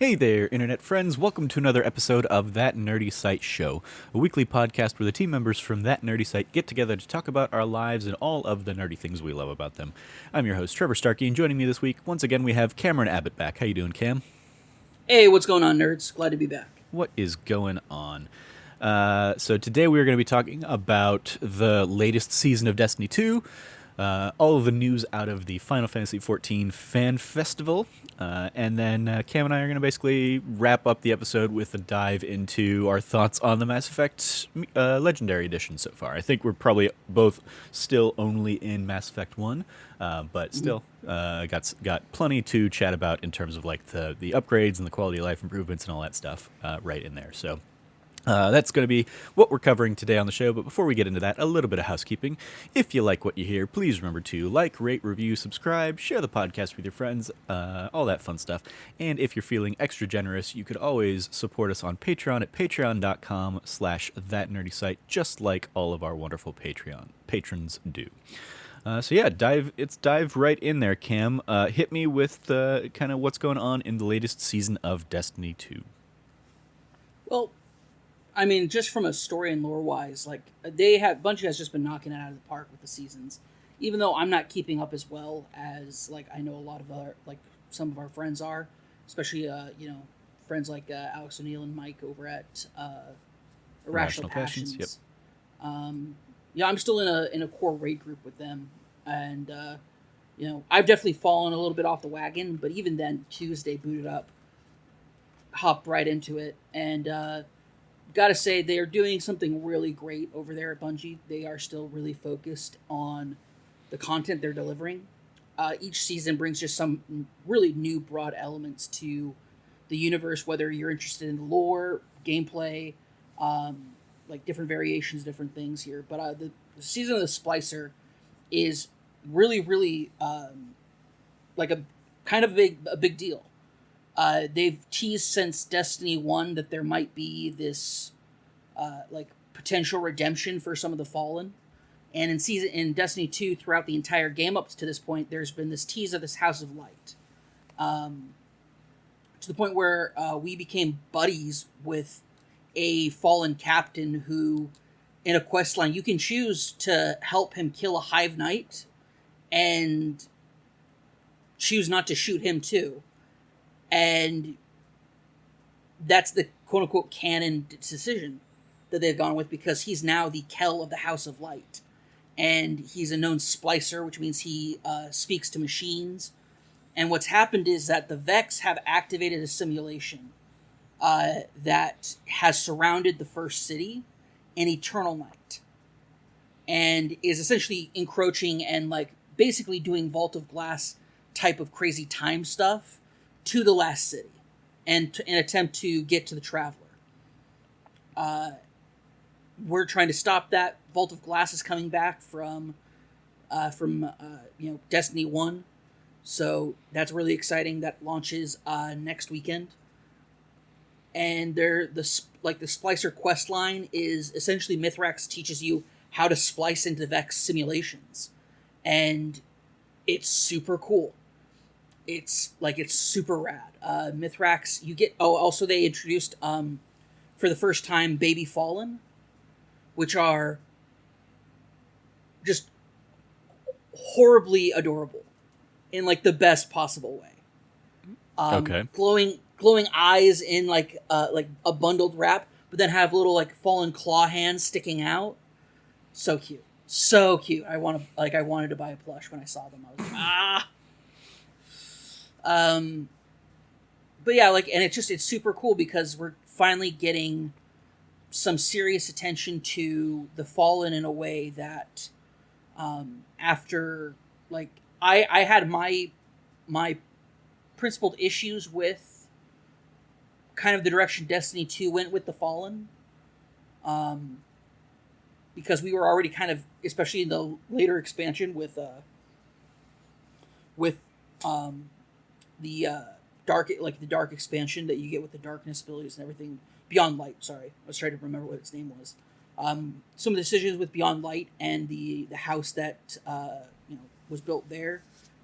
Hey there, internet friends. Welcome to another episode of That Nerdy Site Show, a weekly podcast where the team members from That Nerdy Site get together to talk about our lives and all of the nerdy things we love about them. I'm your host, Trevor Starkey, and joining me this week, once again, we have Cameron Abbott back. How you doing, Cam? Hey, what's going on, nerds? Glad to be back. What is going on? So today we are going to be talking about the latest season of Destiny 2, all of the news out of the Final Fantasy XIV Fan Festival, and then Cam and I are going to basically wrap up the episode with a dive into our thoughts on the Mass Effect Legendary Edition so far. I think we're probably both still only in Mass Effect 1, but still got plenty to chat about in terms of like the upgrades and the quality of life improvements and all that stuff right in there. So that's going to be what we're covering today on the show, but before we get into that, a little bit of housekeeping. If you like what you hear, please remember to like, rate, review, subscribe, share the podcast with your friends, all that fun stuff. And if you're feeling extra generous, you could always support us on Patreon at patreon.com/thatnerdysite, just like all of our wonderful Patreon patrons do. So yeah, dive right in there, Cam. Hit me with kind of what's going on in the latest season of Destiny 2. Well, I mean, just from a story and lore wise, like Bungie has just been knocking it out of the park with the seasons. Even though I'm not keeping up as well as like I know a lot of other some of our friends are, especially friends like Alex O'Neill and Mike over at Irrational Passions. Yep. Yeah, I'm still in a core raid group with them, and I've definitely fallen a little bit off the wagon. But even then, Tuesday booted up, hopped right into it, and gotta say they are doing something really great over there at Bungie. They are still really focused on the content they're delivering. Each season brings just some really new broad elements to the universe, whether you're interested in the lore, gameplay, like different variations, different things here. But the season of the Splicer is really like a kind of a big deal. They've teased since Destiny 1 that there might be this potential redemption for some of the Fallen. And in Destiny 2, throughout the entire game up to this point, there's been this tease of this House of Light. To the point where we became buddies with a Fallen captain who, in a quest line, you can choose to help him kill a Hive Knight and choose not to shoot him too. And that's the quote-unquote canon decision that they've gone with, because he's now the Kell of the House of Light. And he's a known Splicer, which means he speaks to machines. And what's happened is that the Vex have activated a simulation that has surrounded the first city, an Eternal Night. And is essentially encroaching and basically doing Vault of Glass type of crazy time stuff to the last city, and an attempt to get to the Traveler. We're trying to stop that. Vault of Glass is coming back from Destiny 1, so that's really exciting. That launches next weekend, and the Splicer quest line is essentially Mithrax teaches you how to splice into Vex simulations, and it's super cool. It's super rad. Mithrax, you get... Oh, also they introduced, for the first time, Baby Fallen, which are just horribly adorable in, the best possible way. Okay. Glowing eyes in, a bundled wrap, but then have little, fallen claw hands sticking out. So cute. So cute. I wanted to buy a plush when I saw them. I was like, ah! But yeah, and it's super cool because we're finally getting some serious attention to the Fallen in a way that, after, I had my principled issues with kind of the direction Destiny 2 went with the Fallen, because we were already kind of, especially in the later expansion with the dark expansion that you get with the darkness abilities and everything. Beyond Light, sorry. I was trying to remember what its name was. Some of the decisions with Beyond Light and the house that was built there,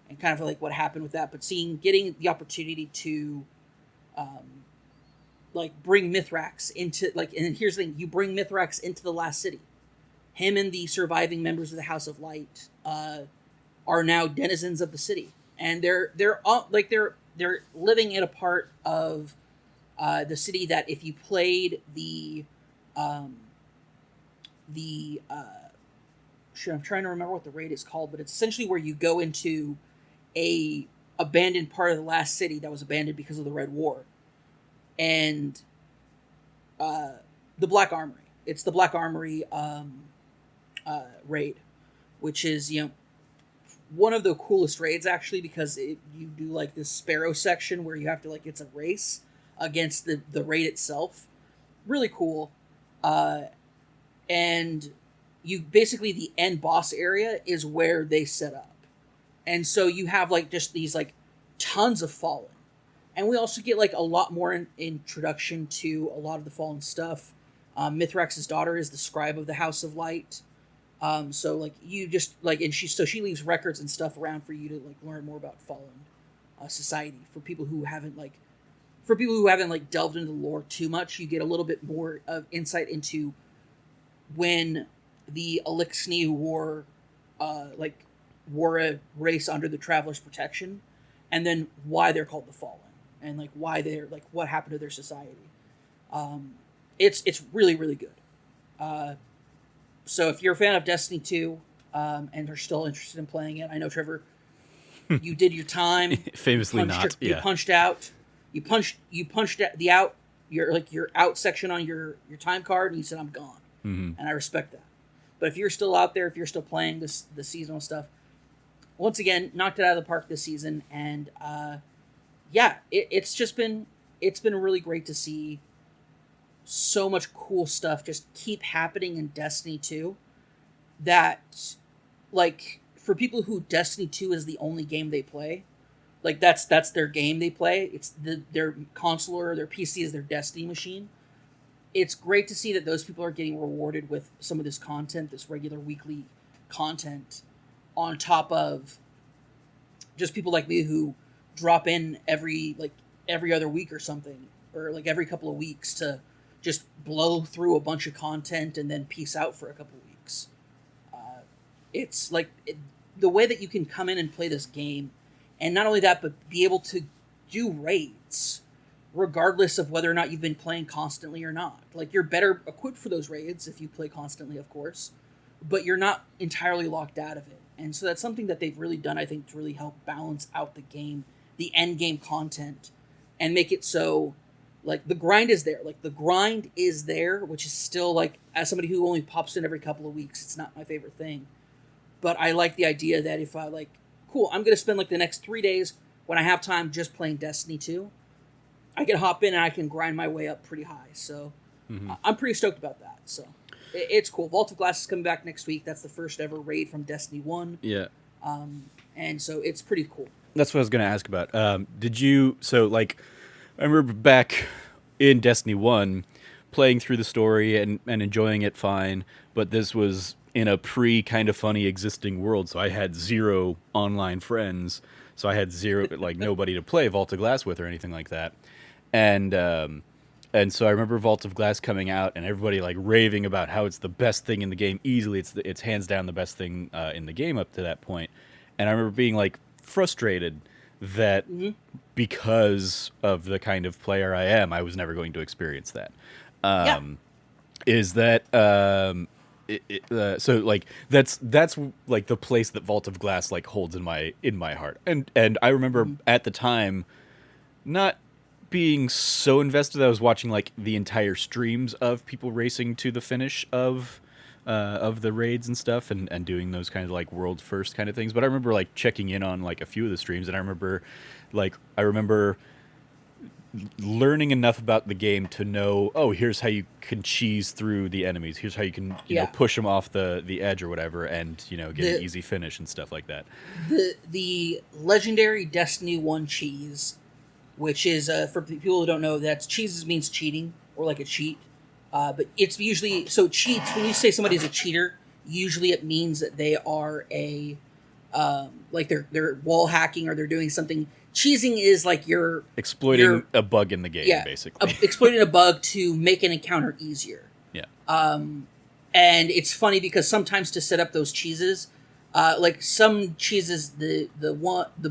and kind of what happened with that. But getting the opportunity to like bring Mithrax into like. And here's the thing: you bring Mithrax into the last city. Him and the surviving members of the House of Light are now denizens of the city, and they're all, like they're living in a part of the city that if you played I'm trying to remember what the raid is called, but it's essentially where you go into a abandoned part of the last city that was abandoned because of the Red War, and the Black Armory. It's the Black Armory raid, which is one of the coolest raids actually, because you do like this Sparrow section where you have to it's a race against the raid itself. Really cool. And you basically, the end boss area is where they set up. And so you have just these tons of Fallen. And we also get a lot more introduction to a lot of the Fallen stuff. Mithrax's daughter is the scribe of the House of Light. So you just and she leaves records and stuff around for you to learn more about Fallen society. For people who haven't delved into the lore too much, you get a little bit more of insight into when the Elixni wore a race under the Traveler's protection, and then why they're called the Fallen, and why they're what happened to their society. It's really, really good. So if you're a fan of Destiny 2 and are still interested in playing it, I know, Trevor, you did your time. Famously not. You punched out. You punched the out your out section on your time card, and you said, "I'm gone." Mm-hmm. And I respect that. But if you're still out there, if you're still playing the seasonal stuff, once again, knocked it out of the park this season, and it's been really great to see so much cool stuff just keep happening in Destiny 2 that for people who Destiny 2 is the only game they play, that's their game they play. It's their console or their PC is their Destiny machine. It's great to see that those people are getting rewarded with some of this content, this regular weekly content, on top of just people like me who drop in every other week or something, or every couple of weeks to just blow through a bunch of content and then peace out for a couple of weeks. It's the way that you can come in and play this game, and not only that, but be able to do raids regardless of whether or not you've been playing constantly or not. You're better equipped for those raids if you play constantly, of course, but you're not entirely locked out of it. And so that's something that they've really done, I think, to really help balance out the game, the end game content, and make it so the grind is there. The grind is there, which is still as somebody who only pops in every couple of weeks, it's not my favorite thing. But I like the idea that if I cool, I'm going to spend the next 3 days when I have time just playing Destiny 2, I can hop in and I can grind my way up pretty high. So I'm pretty stoked about that. So it's cool. Vault of Glass is coming back next week. That's the first ever raid from Destiny 1. Yeah. And so it's pretty cool. That's what I was going to ask about. Did you, I remember back in Destiny 1 playing through the story and enjoying it fine, but this was in a kind of funny existing world, so I had 0 online friends, so I had 0, nobody to play Vault of Glass with or anything like that. And so I remember Vault of Glass coming out and everybody raving about how it's the best thing in the game. Easily, it's hands down the best thing in the game up to that point. And I remember being frustrated that because of the kind of player I am, I was never going to experience that. Is that so that's the place that Vault of Glass holds in my heart. And I remember at the time not being so invested. I was watching the entire streams of people racing to the finish of the raids and stuff, and doing those kind of world first kind of things. But I remember checking in on a few of the streams, and I remember learning enough about the game to know, oh, here's how you can cheese through the enemies. Here's how you can push them off the edge or whatever, and get an easy finish and stuff like that. The legendary Destiny 1 cheese, which is for people who don't know, that's cheese means cheating or a cheat. But it's usually cheats. When you say somebody's a cheater, usually it means that they are they're wall hacking or they're doing something cheesing is like you're exploiting a bug in the game, yeah, basically. exploiting a bug to make an encounter easier. Yeah. And it's funny because sometimes to set up those cheeses, like some cheeses, the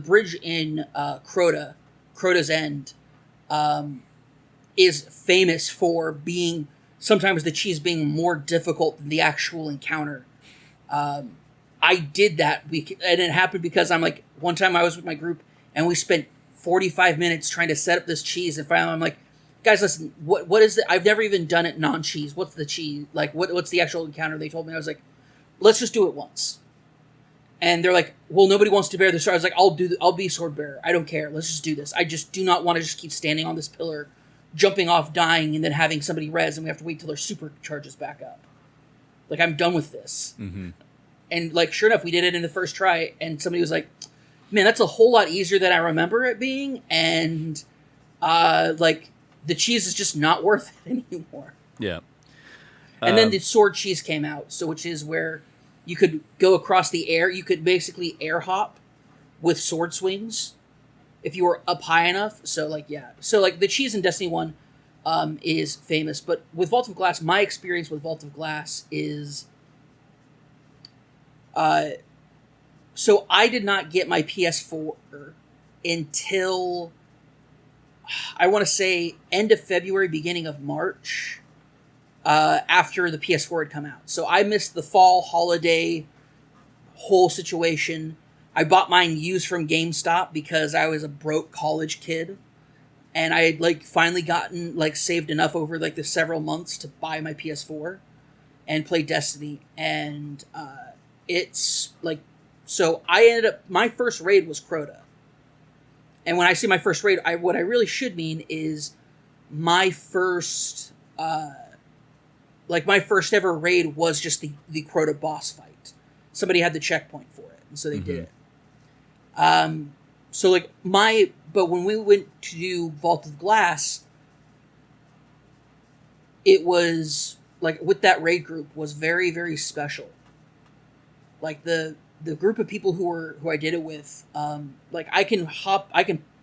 bridge in Crota's End, is famous for being sometimes the cheese being more difficult than the actual encounter. I did that, and it happened because I'm like, one time I was with my group and we spent 45 minutes trying to set up this cheese, and finally I'm like, guys, listen, what is it? I've never even done it non-cheese. What's the cheese? Like, what's the actual encounter? They told me. I was like, let's just do it once. And they're like, well, nobody wants to bear the sword. I was like, I'll be sword bearer. I don't care. Let's just do this. I just do not want to just keep standing on this pillar, jumping off, dying, and then having somebody res, and we have to wait till their super charges back up. Like, I'm done with this. Mm-hmm. And, like, sure enough, we did it in the first try, and somebody was like, man, that's a whole lot easier than I remember it being, and, like, the cheese is just not worth it anymore. Yeah. And then the sword cheese came out, so which is where you could go across the air. You could basically air hop with sword swings if you were up high enough. So, like, yeah. So, like, the cheese in Destiny 1 is famous, but with Vault of Glass, my experience with Vault of Glass is... so I did not get my PS4 until, I want to say, end of February, beginning of March, after the PS4 had come out. So I missed the fall holiday whole situation. I bought mine used from GameStop because I was a broke college kid, and I had, like, finally gotten, like, saved enough over, like, the several months to buy my PS4 and play Destiny, and, it's, like, so I ended up, my first raid was Crota. And when I say my first raid, what I really should mean is my first, like, my first ever raid was just the Crota boss fight. Somebody had the checkpoint for it, and so they did it. So, like, but when we went to do Vault of Glass, it was, like, with that raid group was very, very special. Like, the group of people who I did it with, like, I can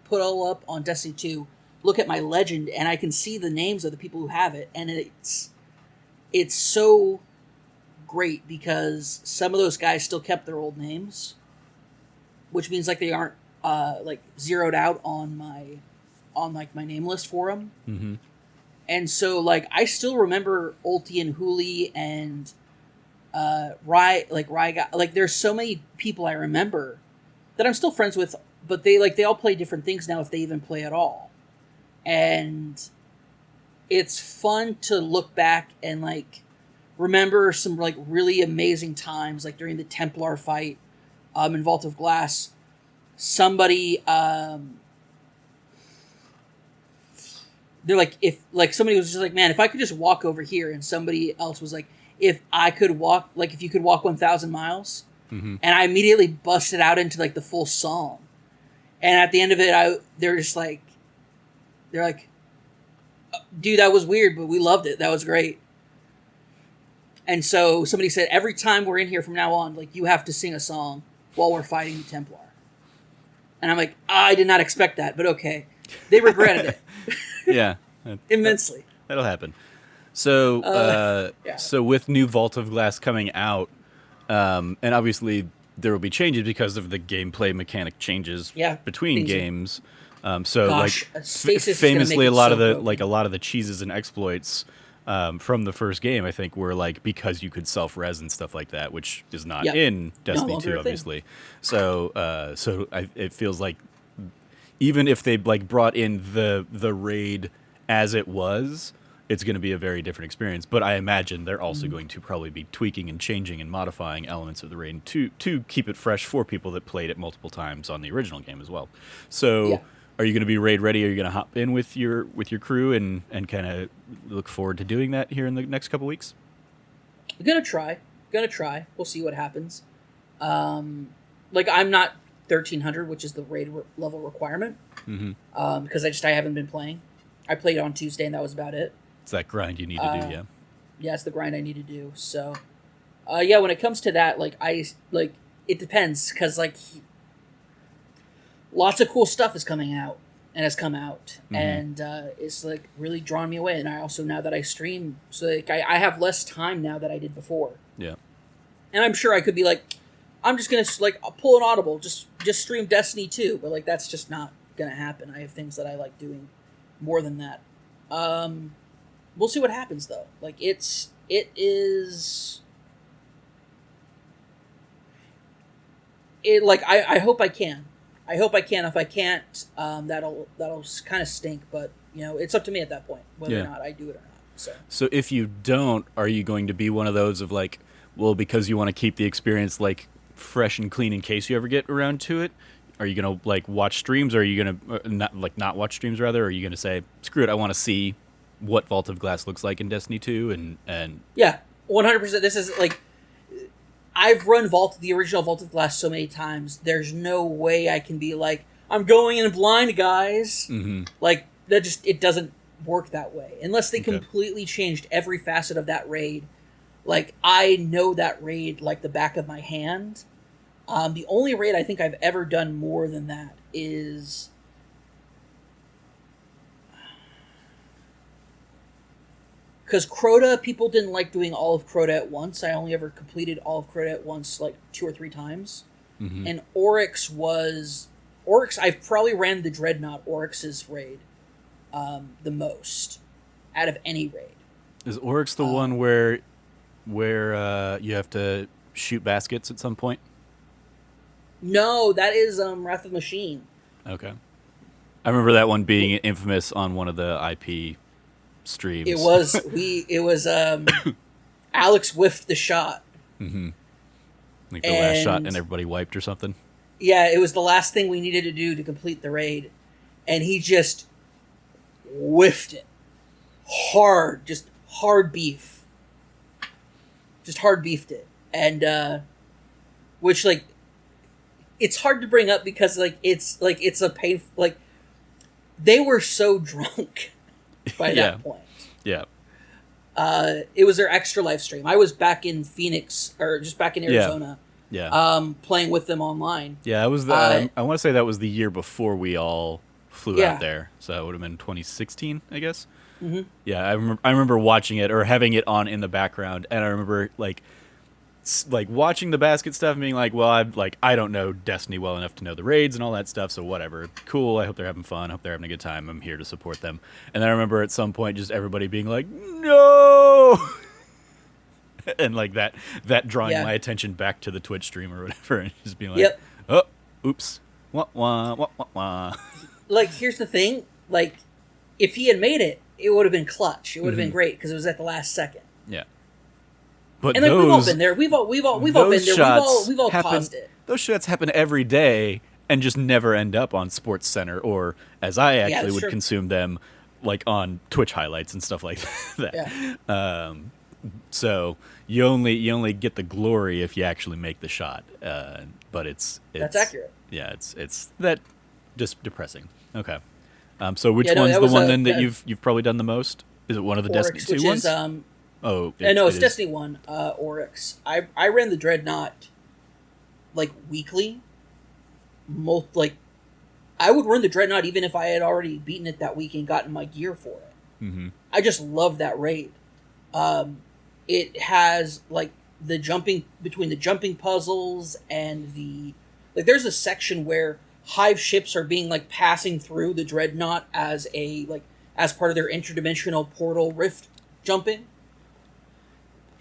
put all up on Destiny 2, look at my legend, and I can see the names of the people who have it, and it's so great because some of those guys still kept their old names, which means, like, they aren't like zeroed out on my name list for them. Mm-hmm. And so, like, I still remember Ulti and Huli and Ryga. Like, there's so many people I remember that I'm still friends with, but they all play different things now, if they even play at all. And it's fun to look back and, like, remember some, like, really amazing times, like during the Templar fight in Vault of Glass. Somebody they're like, if, like, somebody was just like, man, if I could just walk over here, and somebody else was like, if I could walk, like, if you could walk 1,000 miles, mm-hmm. and I immediately busted out into, like, the full song, and at the end of it, they're like, dude, that was weird, but we loved it. That was great. And so somebody said, every time we're in here from now on, like, you have to sing a song while we're fighting the Templar. And I'm like, I did not expect that, but okay. They regretted it. Yeah. Immensely. That'll happen. So, yeah. So with new Vault of Glass coming out, and obviously there will be changes because of the gameplay mechanic changes between games. So, gosh, like, Stasis famously, a lot of the broken. a lot of the cheeses and exploits from the first game, I think, were like because you could self-res and stuff like that, which is not in Destiny 2, obviously. So, it feels like even if they, like, brought in the raid as it was, it's going to be a very different experience. But I imagine they're also going to probably be tweaking and changing and modifying elements of the raid to keep it fresh for people that played it multiple times on the original game as well. So, are you going to be raid ready? Are you going to hop in with your crew and kind of look forward to doing that here in the next couple weeks? Gonna try. We'll see what happens. Like, I'm not 1300, which is the raid level requirement. Mm-hmm. Because I haven't been playing. I played on Tuesday, and that was about it. It's that grind you need to do, yeah. Yeah, it's the grind I need to do. So, when it comes to that, like, it depends, because, like, lots of cool stuff is coming out and has come out, Mhm. and it's like really drawn me away. And I also, now that I stream, so like I have less time now that I did before. Yeah. And I'm sure I could be like, I'm just gonna like pull an audible, just stream Destiny 2, but like that's just not gonna happen. I have things that I like doing more than that. We'll see what happens though. Like it is. Like I hope I can. I hope I can. If I can't, that'll kind of stink. But it's up to me at that point whether or not I do it or not. So if you don't, are you going to be one of those of like, well, because you want to keep the experience like fresh and clean in case you ever get around to it? Are you gonna like watch streams, or are you gonna not watch streams rather? Or are you gonna say, screw it, I want to see what Vault of Glass looks like in Destiny 2 and yeah, 100%. This is like, I've run the original Vault of Glass so many times. There's no way I can be like, I'm going in blind, guys. Mm-hmm. Like that it doesn't work that way unless they completely changed every facet of that raid. Like I know that raid like the back of my hand. The only raid I think I've ever done more than that is because Crota, people didn't like doing all of Crota at once. I only ever completed all of Crota at once like 2 or 3 times. Mm-hmm. And Oryx, I've probably ran the Dreadnought Oryx's raid the most out of any raid. Is Oryx the one where you have to shoot baskets at some point? No, that is Wrath of Machine. Okay. I remember that one being infamous on one of the IP streams. It was Alex whiffed the shot. Mm-hmm. Like the last shot and everybody wiped or something. Yeah, it was the last thing we needed to do to complete the raid. And he just whiffed it. Hard. Just hard beef. Just hard beefed it. And which like it's hard to bring up because it's a pain, like they were so drunk by that point. Yeah. It was their extra live stream. I was back in Phoenix or just back in Arizona. Yeah. Playing with them online. Yeah, it was I want to say that was the year before we all flew out there. So it would have been 2016, I guess. Mm-hmm. Yeah, I remember watching it or having it on in the background, and I remember like watching the basket stuff and being like, well, I don't know Destiny well enough to know the raids and all that stuff, so whatever. Cool, I hope they're having fun. I hope they're having a good time. I'm here to support them. And then I remember at some point just everybody being like, no! And like that drawing my attention back to the Twitch stream or whatever, and just being like, oh, oops. Wah, wah, wah, wah, wah. Like, here's the thing. Like, if he had made it, it would have been clutch. It would have been great because it was at the last second. Yeah. But and like we've all been there. We've all been there. We've all caused it. Those shots happen every day and just never end up on Sports Center, or as I actually would consume them, like on Twitch highlights and stuff like that. Yeah. So you only get the glory if you actually make the shot. But it's that's accurate. Yeah, it's that just depressing. Okay. So which one's the one then that you've probably done the most? Is it one of the Oryx, Destiny 2 ones? No, it's Destiny 1, Oryx. I ran the Dreadnought, like, weekly. I would run the Dreadnought even if I had already beaten it that week and gotten my gear for it. Mm-hmm. I just love that raid. It has, like, the jumping, between the jumping puzzles and the... Like, there's a section where Hive ships are being, like, passing through the Dreadnought as part of their interdimensional portal rift jumping.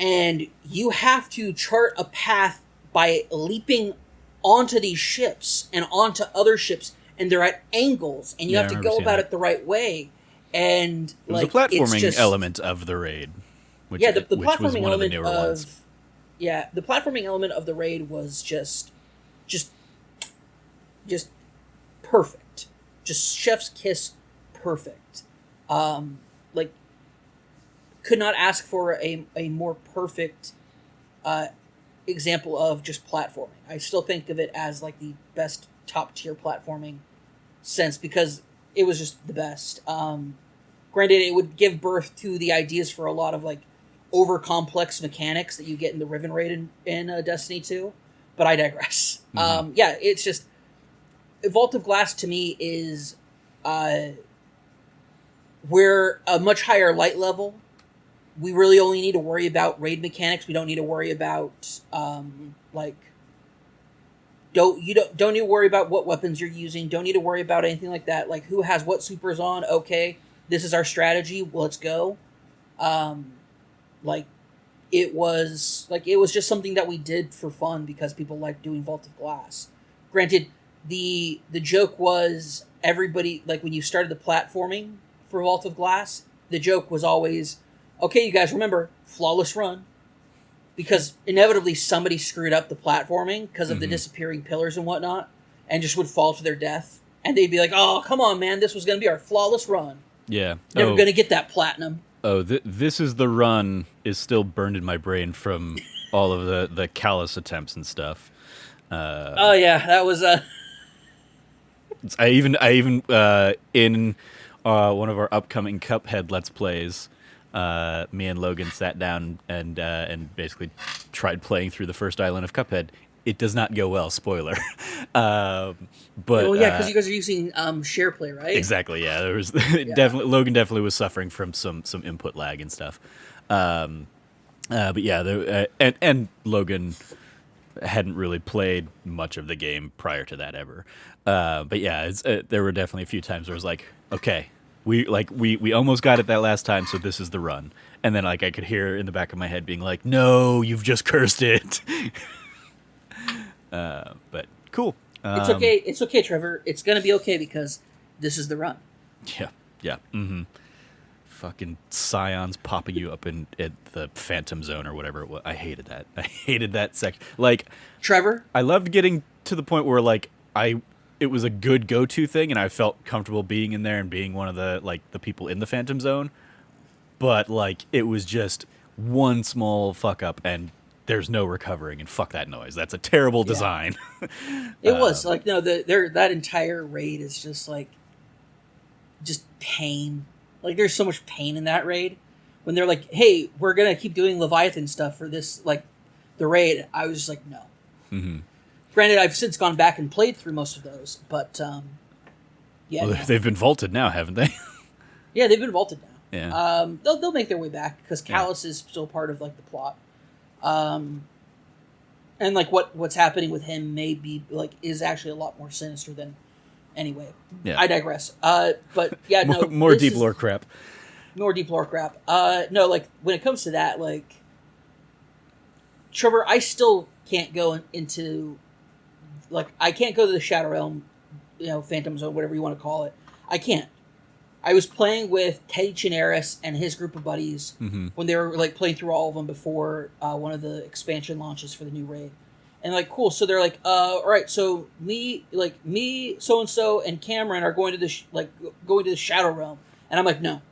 And you have to chart a path by leaping onto these ships and onto other ships, and they're at angles, and you have to go about it the right way. And there's a platforming element of the raid. The platforming element the platforming element of the raid was just perfect, just chef's kiss, perfect. Could not ask for a more perfect example of just platforming. I still think of it as like the best top tier platforming sense because it was just the best. Granted, it would give birth to the ideas for a lot of like over complex mechanics that you get in the Riven raid in Destiny 2, but I digress. Mm-hmm. It's just Vault of Glass to me is we're a much higher light level. We really only need to worry about raid mechanics. We don't need to worry about don't need to worry about what weapons you're using. Don't need to worry about anything like that. Like who has what supers on? Okay, this is our strategy. Let's go. It was just something that we did for fun because people liked doing Vault of Glass. Granted, the joke was everybody, like when you started the platforming for Vault of Glass, the joke was always, okay, you guys remember, flawless run. Because inevitably somebody screwed up the platforming because of the disappearing pillars and whatnot, and just would fall to their death. And they'd be like, oh, come on, man, this was going to be our flawless run. Yeah. Never going to get that platinum. Oh, this is the run is still burned in my brain from all of the callous attempts and stuff. Oh, yeah, that was... I even in one of our upcoming Cuphead Let's Plays, me and Logan sat down and basically tried playing through the first island of Cuphead. It does not go well, spoiler. But well, yeah, because you guys are using share play, right? Exactly. Yeah, there was definitely Logan definitely was suffering from some input lag and stuff. But yeah, and Logan hadn't really played much of the game prior to that ever. But yeah, there were definitely a few times where I was like, okay, we almost got it that last time, so this is the run. And then like I could hear in the back of my head being like, no, you've just cursed it. But cool. It's okay. It's okay, Trevor. It's gonna be okay because this is the run. Yeah. Mm-hmm. Fucking scions popping you up at the Phantom Zone or whatever it was. I hated that. I hated that section. Like, Trevor, I loved getting to the point where like it was a good go-to thing, and I felt comfortable being in there and being one of the people in the Phantom Zone. But like, it was just one small fuck up, and there's no recovering. And fuck that noise. That's a terrible design. It was like no, that entire raid is just like just pain. Like there's so much pain in that raid. When they're like, "Hey, we're gonna keep doing Leviathan stuff for this like the raid," I was just like, "No." Mm-hmm. Granted, I've since gone back and played through most of those, but yeah, well, they've been vaulted now, haven't they? Yeah, they've been vaulted now. Yeah, they'll make their way back because Callus is still part of like the plot. And like what's happening with him may be like is actually a lot more sinister than. Anyway, I digress. But yeah, no, more deep lore crap. More deep lore crap. No, like when it comes to that, like Trevor, I still can't go into like I can't go to the Shadow Realm, Phantom Zone, whatever you want to call it. I can't. I was playing with Teddy Chinaris and his group of buddies when they were like playing through all of them before one of the expansion launches for the new raid. And like, cool. So they're like, all right. So me, so and so, and Cameron are going to the Shadow Realm, and I'm like, no.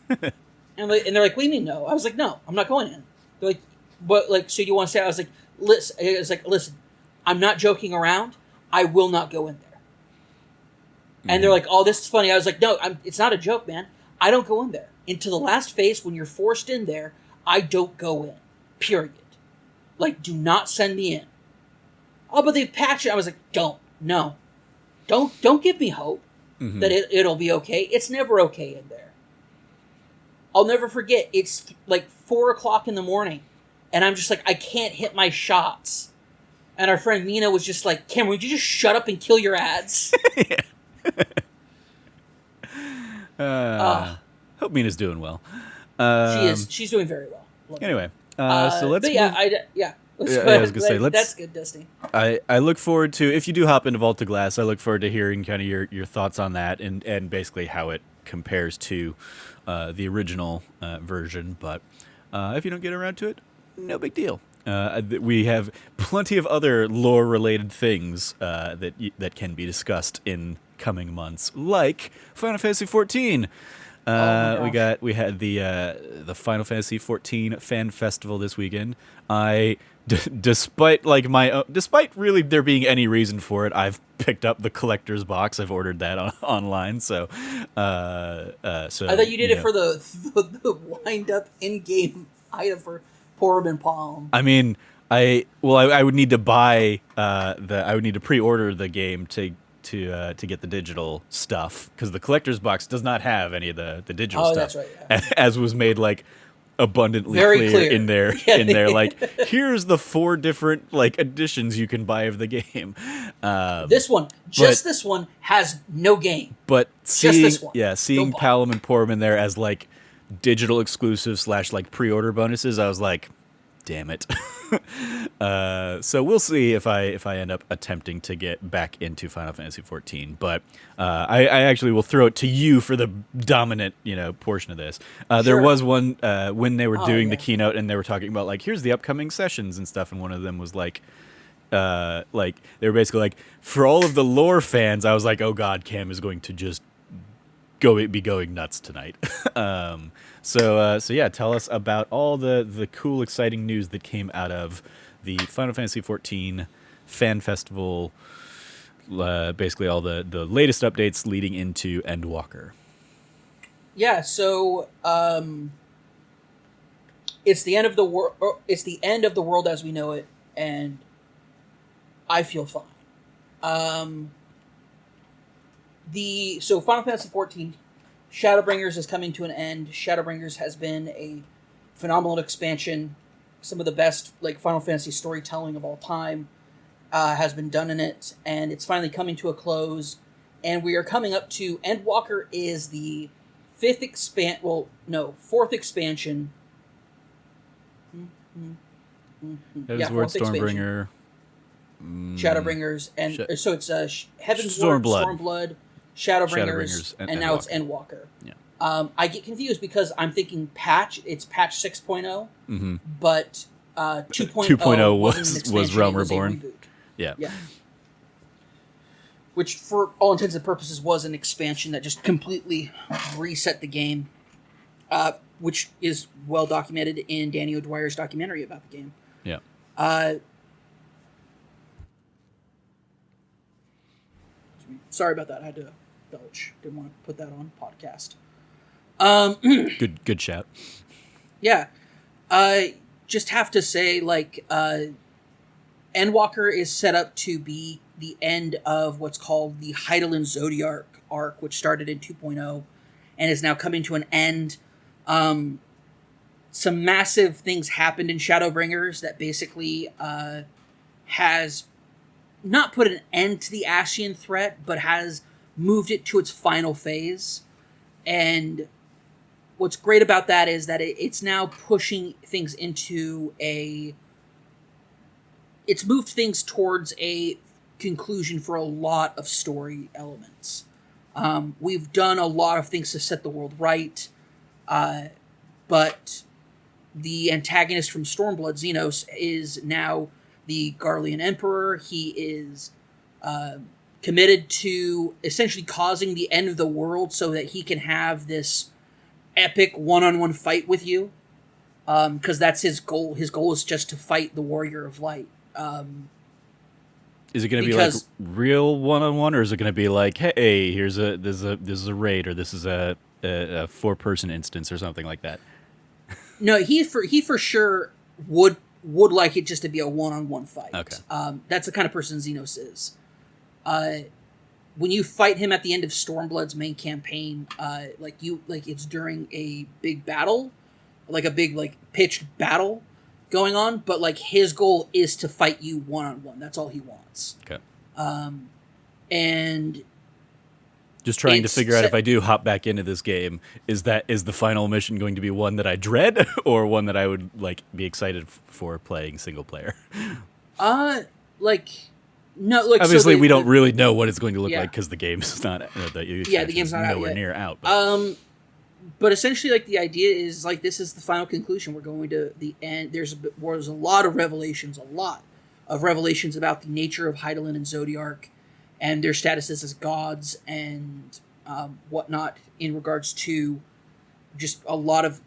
and they're like, what do you mean no? I was like, no, I'm not going in. They're like, what? Like, so you want to say? I was like, listen, I'm not joking around. I will not go in there. And they're like, oh, this is funny. I was like, no, it's not a joke, man. I don't go in there. Into the last phase, when you're forced in there, I don't go in. Period. Like, do not send me in. Oh, but they've patched it. I was like, don't give me hope that it'll be okay. It's never okay in there. I'll never forget. It's like 4:00 in the morning, and I'm just like, I can't hit my shots. And our friend Mina was just like, Cameron, would you just shut up and kill your ads? Hope Mina's doing well. She is. She's doing very well. Anyway. So let's. But yeah, Let's go ahead. I was gonna say, that's good, Destiny. I look forward to, if you do hop into Vault of Glass, I look forward to hearing kind of your thoughts on that and basically how it compares to the original version. But if you don't get around to it, no big deal. We have plenty of other lore-related things that can be discussed in coming months, like Final Fantasy XIV. We had the Final Fantasy XIV fan festival this weekend. Despite really there being any reason for it, I've picked up the collector's box. I've ordered that online. So I thought you did it for the wind up in game item for Porb and Palm. I mean, I would need to buy I would need to pre-order the game to to get the digital stuff, because the collector's box does not have any of the digital stuff. That's right. Yeah. As was made like abundantly Very clear in there. Yeah. In there, like, here's the 4 different like editions you can buy of the game. This one has no game. But Just seeing this one. seeing Palom and Porum in there as like digital exclusive / like pre-order bonuses, I was like, damn it. So we'll see if I end up attempting to get back into Final Fantasy XIV. But I actually will throw it to you for the dominant portion of this. There Sure. was one when they were doing the keynote and they were talking about like, here's the upcoming sessions and stuff, and one of them was like they were basically like, for all of the lore fans, I was like, oh god, Cam is going to just be going nuts tonight. So yeah, tell us about all the cool, exciting news that came out of the Final Fantasy XIV Fan Festival. Basically, all the latest updates leading into Endwalker. Yeah. So it's the end of the world. It's the end of the world as we know it, and I feel fine. So Final Fantasy XIV Shadowbringers is coming to an end. Shadowbringers has been a phenomenal expansion. Some of the best like Final Fantasy storytelling of all time has been done in it, and it's finally coming to a close. And we are coming up to Endwalker is the fourth expansion. Heavensward, Stormbringer, Shadowbringers, and so it's Heavensward, Stormblood, Shadowbringers, and now it's Endwalker. Yeah. I get confused because I'm thinking it's patch 6.0, but 2.0 was Realm Reborn. Yeah. Which, for all intents and purposes, was an expansion that just completely reset the game, which is well documented in Danny O'Dwyer's documentary about the game. Yeah. Sorry about that. I had to belch. Didn't want to put that on podcast. Good shout. Yeah. Just have to say, like, Endwalker is set up to be the end of what's called the Hydaelyn Zodiac arc, which started in 2.0 and is now coming to an end. Some massive things happened in Shadowbringers that basically has not put an end to the Ascian threat, but has moved it to its final phase. And what's great about that is that it's now pushing things into it's moved things towards a conclusion for a lot of story elements. We've done a lot of things to set the world right, but the antagonist from Stormblood, Xenos, is now the Garlean Emperor. He is committed to essentially causing the end of the world so that he can have this epic one-on-one fight with you, because that's his goal. His goal is just to fight the Warrior of Light. Is it going to be like real one-on-one, or is it going to be like, hey, this is a raid, or this is a 4-person instance, or something like that? No, he for sure would like it just to be a one-on-one fight. Okay. That's the kind of person Xenos is. When you fight him at the end of Stormblood's main campaign, it's during a big battle, like a big pitched battle going on, but like his goal is to fight you one-on-one. That's all he wants. Okay. And just trying to figure out if I do hop back into this game, is the final mission going to be one that I dread or one that I would be excited for playing single player? No, obviously we don't really know what it's going to look like because the game's not the game's not nowhere near out. But essentially, the idea is this is the final conclusion. We're going to the end. There's a lot of revelations, about the nature of Hydaelyn and Zodiac, and their statuses as gods and whatnot in regards to just a lot of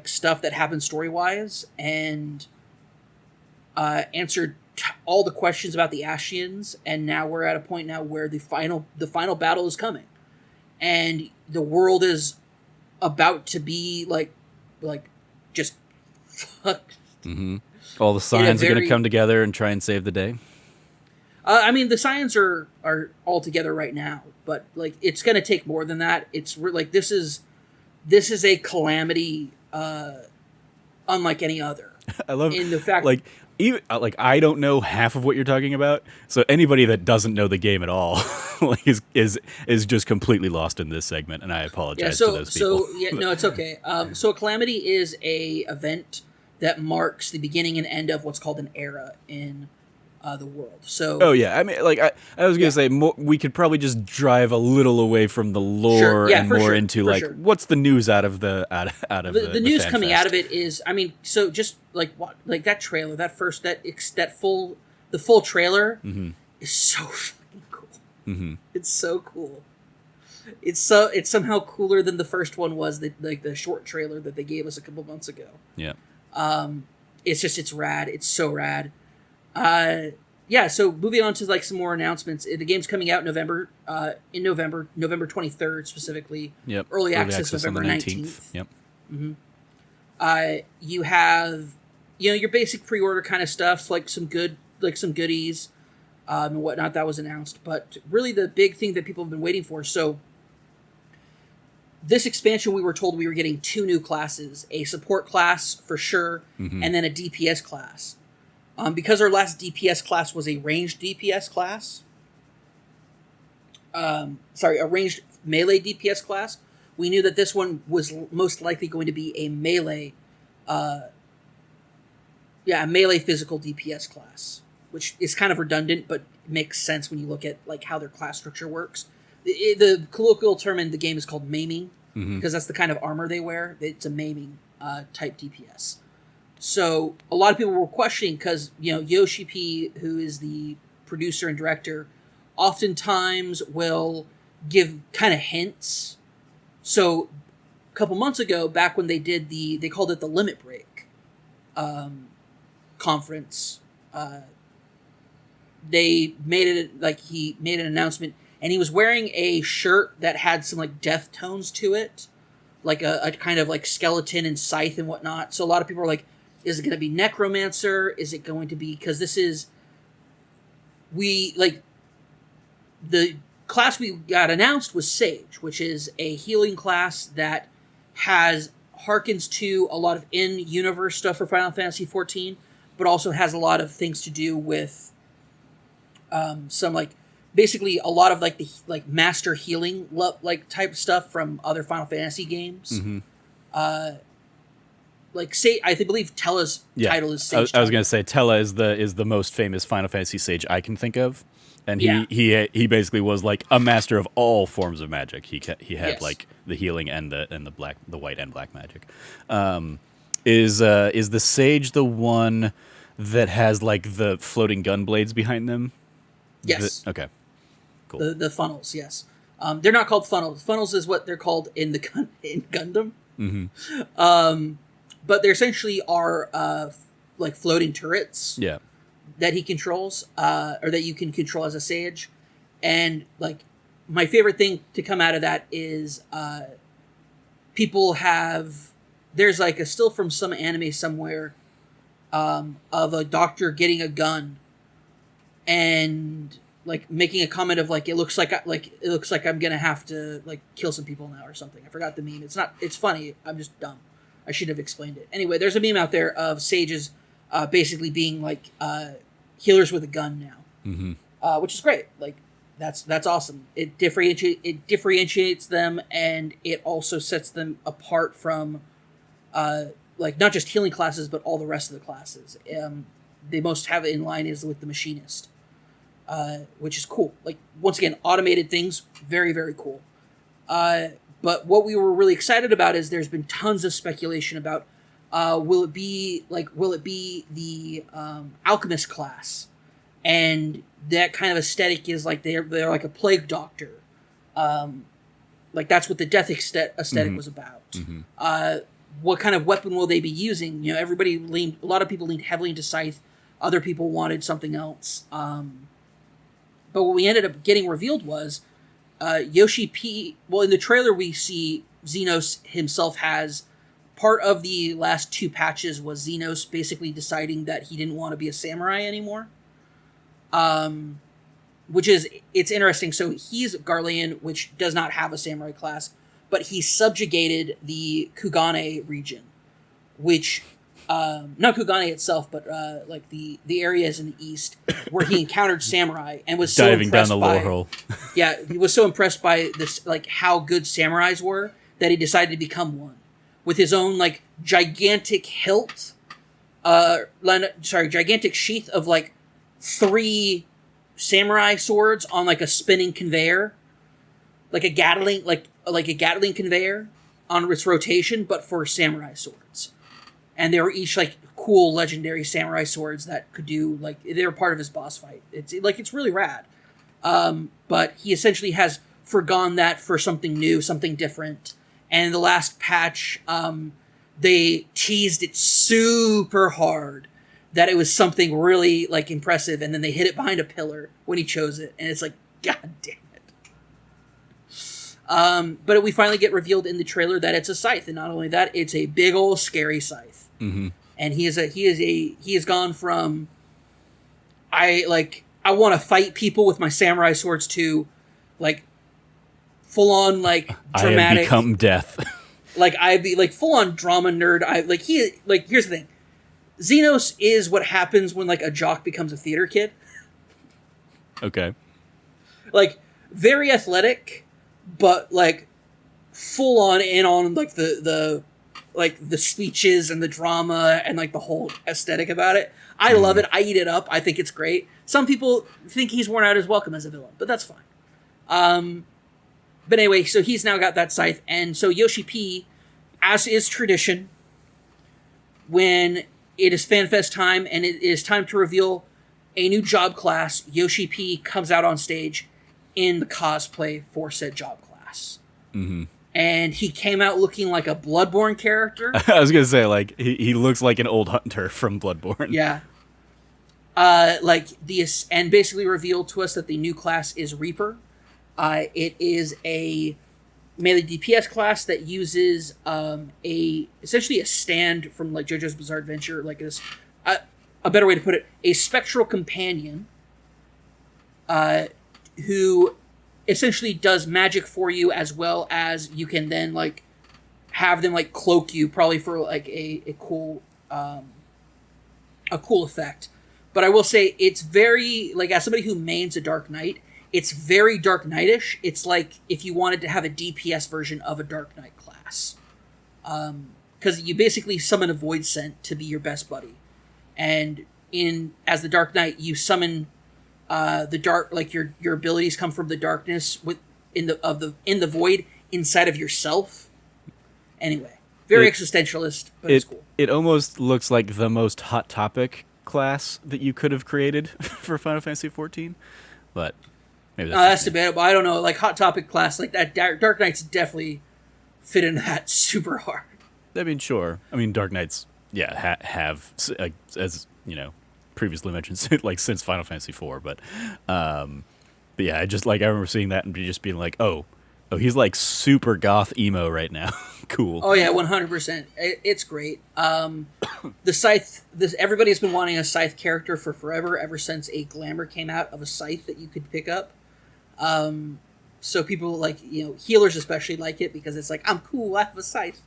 stuff that happened story wise, and answered all the questions about the Ascians. And now we're at a point now where the final battle is coming, and the world is about to be just fucked. Mm-hmm. All the signs are going to come together and try and save the day. I mean, the Scions are all together right now, but like it's gonna take more than that. It's like this is a calamity unlike any other. I love in the fact, like even like I don't know half of what you're talking about, so anybody that doesn't know the game at all like is just completely lost in this segment, and I apologize to those people. No, it's okay. So a calamity is a event that marks the beginning and end of what's called an era in the world. So Oh yeah, I mean, like I was gonna say we could probably just drive a little away from the lore and more into like what's the news out of the news fan coming fest. out of it is, I mean, so just like that trailer, the full trailer is so fucking cool. Mm-hmm. It's so cool. It's somehow cooler than the first one was, the short trailer that they gave us a couple months ago. Yeah. It's rad. It's so rad. So moving on to like some more announcements. The game's coming out November 23rd specifically. Yep. Early access November 19th. Yep. Mm-hmm. You have, your basic pre-order kind of stuff, like some goodies, and whatnot that was announced. But really the big thing that people have been waiting for. So this expansion, we were told we were getting 2 new classes, a support class for sure, and then a DPS class. Because our last DPS class was a ranged DPS class, a ranged melee DPS class, we knew that this one was most likely going to be a melee physical DPS class, which is kind of redundant, but makes sense when you look at like how their class structure works. The colloquial term in the game is called maiming, because that's the kind of armor they wear. It's a maiming type DPS. So a lot of people were questioning because, Yoshi P, who is the producer and director, oftentimes will give kind of hints. So a couple months ago, back when they did they called it the Limit Break conference, they made it like he made an announcement, and he was wearing a shirt that had some like death tones to it, like a kind of like skeleton and scythe and whatnot. So a lot of people were like, is it going to be Necromancer? Is it going to be... Because this is... the class we got announced was Sage, which is a healing class that harkens to a lot of in-universe stuff for Final Fantasy XIV, but also has a lot of things to do with some, like... Basically, a lot of, like, the master healing type stuff from other Final Fantasy games. I believe Tella's title is Sage. I was going to say Tella is the most famous Final Fantasy sage I can think of, and he basically was like a master of all forms of magic. He had like the healing and the white and black magic. Is the sage the one that has like the floating gun blades behind them? Yes. Okay. Cool. The funnels. Yes. They're not called funnels. Funnels is what they're called in Gundam. But they essentially are like floating turrets. Yeah. That he controls, or that you can control as a sage, and like my favorite thing to come out of that is there's like a still from some anime somewhere of a doctor getting a gun and like making a comment of like it looks like I'm gonna have to like kill some people now or something. I forgot the meme. It's funny. I'm just dumb. I should have explained it. Anyway, there's a meme out there of sages basically being like healers with a gun now, which is great. Like that's awesome. It differentiates them, and it also sets them apart from like not just healing classes but all the rest of the classes. They most have it in line is with the machinist, which is cool. Like once again, automated things, very very cool. But what we were really excited about is there's been tons of speculation about will it be the alchemist class, and that kind of aesthetic is like they're like a plague doctor, like that's what the death aesthetic was about. What kind of weapon will they be using? A lot of people leaned heavily into scythe, other people wanted something else. But what we ended up getting revealed was Yoshi P. Well, in the trailer we see Xenos himself has part of the last 2 patches was Xenos basically deciding that he didn't want to be a samurai anymore. it's interesting. So he's Garlean, which does not have a samurai class, but he subjugated the Kugane region, which not Kugane itself, but like the areas in the east where he encountered samurai and was so Diving down impressed the by, lore hole. yeah, he was so impressed by this, like how good samurais were, that he decided to become one with his own like gigantic hilt, gigantic sheath of like 3 samurai swords on like a spinning conveyor, like a Gatling conveyor on its rotation, but for samurai swords. And they were each like cool legendary samurai swords that could do like they were part of his boss fight. It's really rad. But he essentially has forgone that for something new, something different. And in the last patch, they teased it super hard that it was something really like impressive, and then they hid it behind a pillar when he chose it, and it's like, god damn it. But we finally get revealed in the trailer that it's a scythe, and not only that, it's a big old scary scythe. Mm-hmm. And he has gone from I want to fight people with my samurai swords to like full on like dramatic. I have become death. Like I'd be like full on drama nerd. Here's the thing. Xenos is what happens when like a jock becomes a theater kid. Okay. Like very athletic, but like full on in on like the speeches and the drama and like the whole aesthetic about it. I love it. I eat it up. I think it's great. Some people think he's worn out his welcome as a villain, but that's fine. But anyway, so he's now got that scythe, and so Yoshi P, as is tradition, when it is FanFest time and it is time to reveal a new job class, Yoshi P comes out on stage in the cosplay for said job class. Mm-hmm. And he came out looking like a Bloodborne character. I was going to say, like, he looks like an old hunter from Bloodborne. Yeah. And basically revealed to us that the new class is Reaper. It is a melee DPS class that uses essentially a stand from like JoJo's Bizarre Adventure, like this. A better way to put it, a spectral companion, who essentially does magic for you, as well as you can then like have them like cloak you, probably for like a cool effect. But I will say it's very like, as somebody who mains a Dark Knight, it's very Dark Knight-ish. It's like if you wanted to have a DPS version of a Dark Knight class. Because you basically summon a Void Scent to be your best buddy. And as the Dark Knight, you summon the dark, like your abilities come from the darkness in the void inside of yourself. Anyway, very existentialist, but it's cool. It almost looks like the most Hot Topic class that you could have created for Final Fantasy XIV, but maybe that's debatable. I don't know. Like Hot Topic class, like that Dark Knights definitely fit into that super hard. I mean, sure. I mean, Dark Knights, yeah, have as you know, previously mentioned, like since Final Fantasy IV, but yeah, I remember seeing that and just being like, oh, he's like super goth emo right now. Cool. Oh yeah, 100%. It's great. The Scythe. Everybody's been wanting a Scythe character for forever, ever since a glamour came out of a Scythe that you could pick up. So people like, healers especially like it because it's like, I'm cool, I have a Scythe.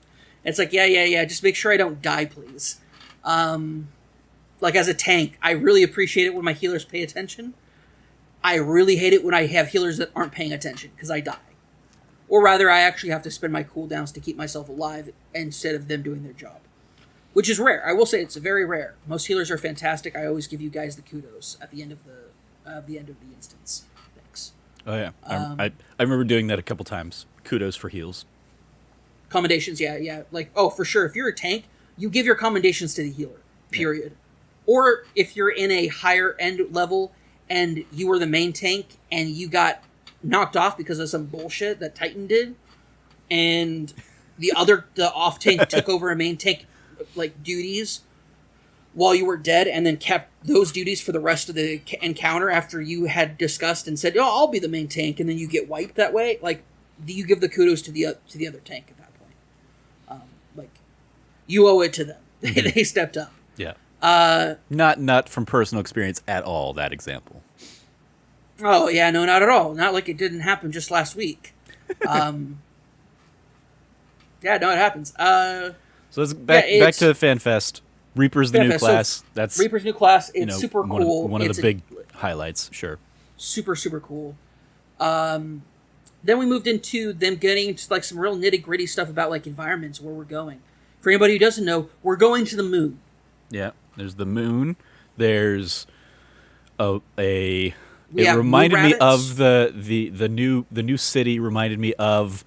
And it's like, yeah. Just make sure I don't die, please. Like as a tank, I really appreciate it when my healers pay attention. I really hate it when I have healers that aren't paying attention because I die. Or rather, I actually have to spend my cooldowns to keep myself alive instead of them doing their job. Which is rare. I will say it's very rare. Most healers are fantastic. I always give you guys the kudos at the end of the instance. Thanks. Oh yeah, I remember doing that a couple times. Kudos for heals. Commendations, yeah. Like, oh, for sure. If you're a tank, you give your commendations to the healer. Period. Yeah. Or if you're in a higher end level and you were the main tank and you got knocked off because of some bullshit that Titan did, and the off tank took over a main tank like duties while you were dead, and then kept those duties for the rest of the encounter after you had discussed and said, "Oh, I'll be the main tank," and then you get wiped that way. Like, you give the kudos to the other tank at that point. Like, you owe it to them. They stepped up. Yeah. Not from personal experience at all. That example. Oh yeah, no, not at all. Not like it didn't happen just last week. Yeah, no, it happens. So let's back to FanFest. Reaper's the new FanFest. class. So That's Reaper's new class. It's super cool. One of it's the big highlights. Sure. super cool. Then we moved into them getting into like some real nitty gritty stuff about like environments, where we're going. For anybody who doesn't know, we're going to the moon. Yeah, there's the moon. There's it have reminded me rabbits. of the new city. Reminded me of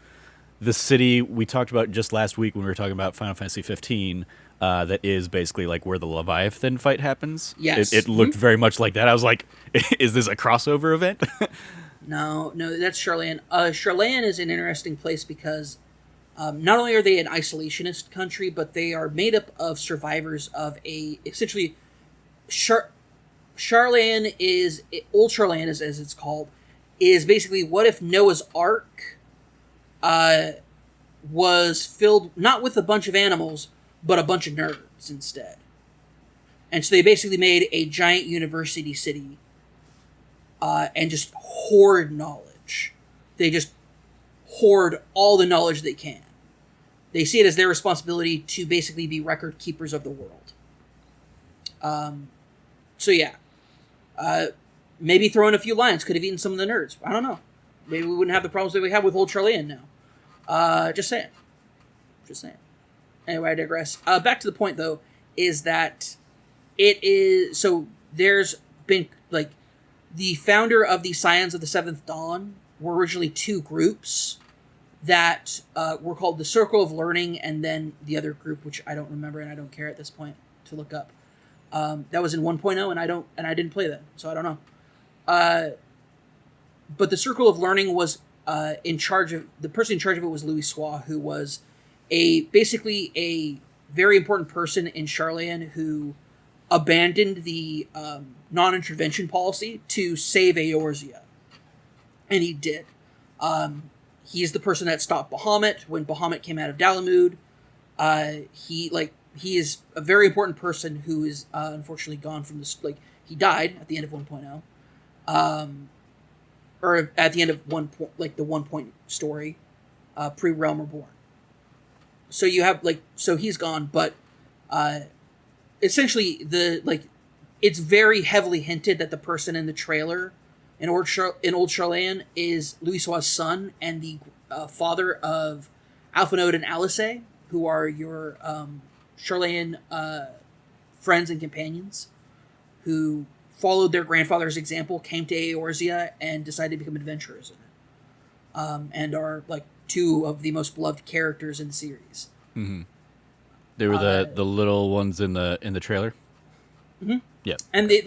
the city we talked about just last week when we were talking about Final Fantasy XV. That is basically like where the Leviathan fight happens. Yes. It looked very much like that. I was like, is this a crossover event? No, that's Charlan. Charlan is an interesting place because not only are they an isolationist country, but they are made up of survivors of essentially Charlan is Old Charlan, as it's called, is basically what if Noah's Ark was filled not with a bunch of animals, but a bunch of nerds instead. And so they basically made a giant university city and just hoard knowledge. They just hoard all the knowledge they can. They see it as their responsibility to basically be record keepers of the world. So yeah. Maybe throwing a few lions could have eaten some of the nerds. I don't know. Maybe we wouldn't have the problems that we have with Old Charlan now. Just saying. Anyway, I digress. Back to the point, though, is that it is... So, there's been, like, the founder of the Scions of the Seventh Dawn were originally two groups that were called the Circle of Learning, and then the other group, which I don't remember and I don't care at this point to look up. That was in 1.0, and I didn't play that, so I don't know. But the Circle of Learning was in charge of... The person in charge of it was Louis Soir, who was basically a very important person in Charlan who abandoned the non-intervention policy to save Eorzea. And he did. He's the person that stopped Bahamut when Bahamut came out of Dalamud. He is a very important person who is unfortunately gone from this. Like, he died at the end of 1.0. Or at the end of the 1 point story, pre-Realm Reborn. So you have so he's gone, but essentially it's very heavily hinted that the person in the trailer in Old Charlan is Louis Soir's son and the father of Alphanode and Alice, who are your Charlan friends and companions, who followed their grandfather's example, came to Eorzea, and decided to become adventurers in it, and are two of the most beloved characters in the series. Mm-hmm. They were the little ones in the trailer. Mm-hmm. Yeah, and they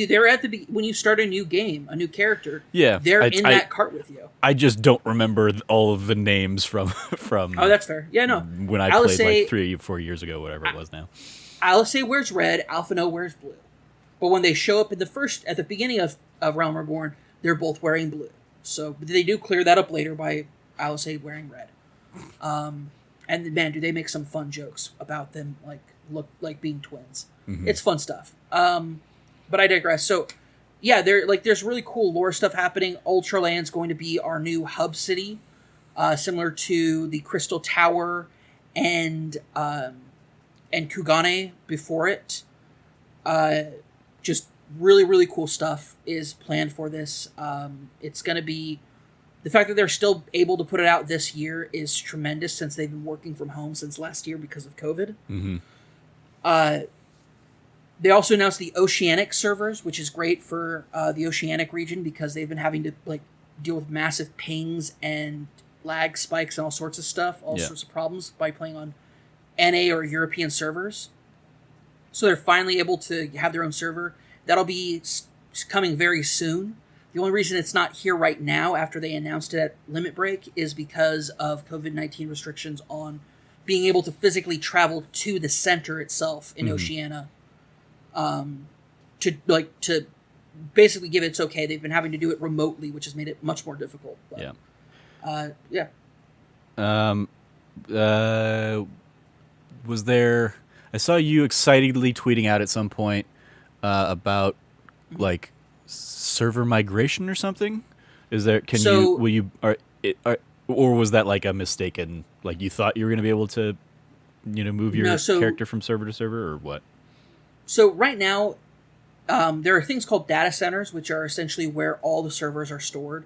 they're at when you start a new game, a new character. Yeah, they're in that cart with you. I just don't remember all of the names from. Oh, that's fair. Yeah, no. When I played 3-4 years ago, whatever it was now. Alice wears red. Alphino wears blue. But when they show up at the beginning of Realm Reborn, they're both wearing blue. So they do clear that up later by Alice wearing red. And man, do they make some fun jokes about them look like being twins. Mm-hmm. It's fun stuff. But I digress. So yeah, there's really cool lore stuff happening. Old Charlan's going to be our new hub city, similar to the Crystal Tower and Kugane before it. Just really, really cool stuff is planned for this. It's going to be... The fact that they're still able to put it out this year is tremendous, since they've been working from home since last year because of COVID. Mm-hmm. They also announced the Oceanic servers, which is great for the Oceanic region, because they've been having to deal with massive pings and lag spikes and all sorts of stuff, sorts of problems by playing on NA or European servers. So they're finally able to have their own server. That'll be coming very soon. The only reason it's not here right now, after they announced it at Limit Break, is because of COVID-19 restrictions on being able to physically travel to the center itself in Oceania. To basically give it okay. They've been having to do it remotely, which has made it much more difficult. But, was there... I saw you excitedly tweeting out at some point about server migration or something? Is there? Can So- you? Will you? Or was that like a mistaken? Like you thought you were going to be able to, move your No, so- character from server to server, or what? So right now, there are things called data centers, which are essentially where all the servers are stored.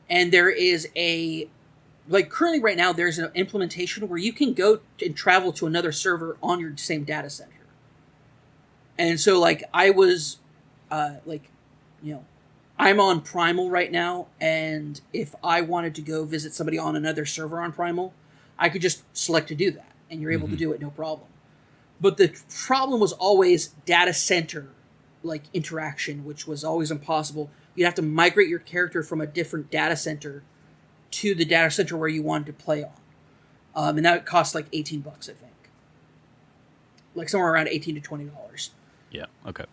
And there is currently right now, there's an implementation where you can go and travel to another server on your same data center. And so I was, I'm on Primal right now. And if I wanted to go visit somebody on another server on Primal, I could just select to do that. And you're able to do it, no problem. But the problem was always data center interaction, which was always impossible. You'd have to migrate your character from a different data center to the data center where you wanted to play on. And that cost like $18, I think. Like somewhere around $18 to $20. Yeah, okay.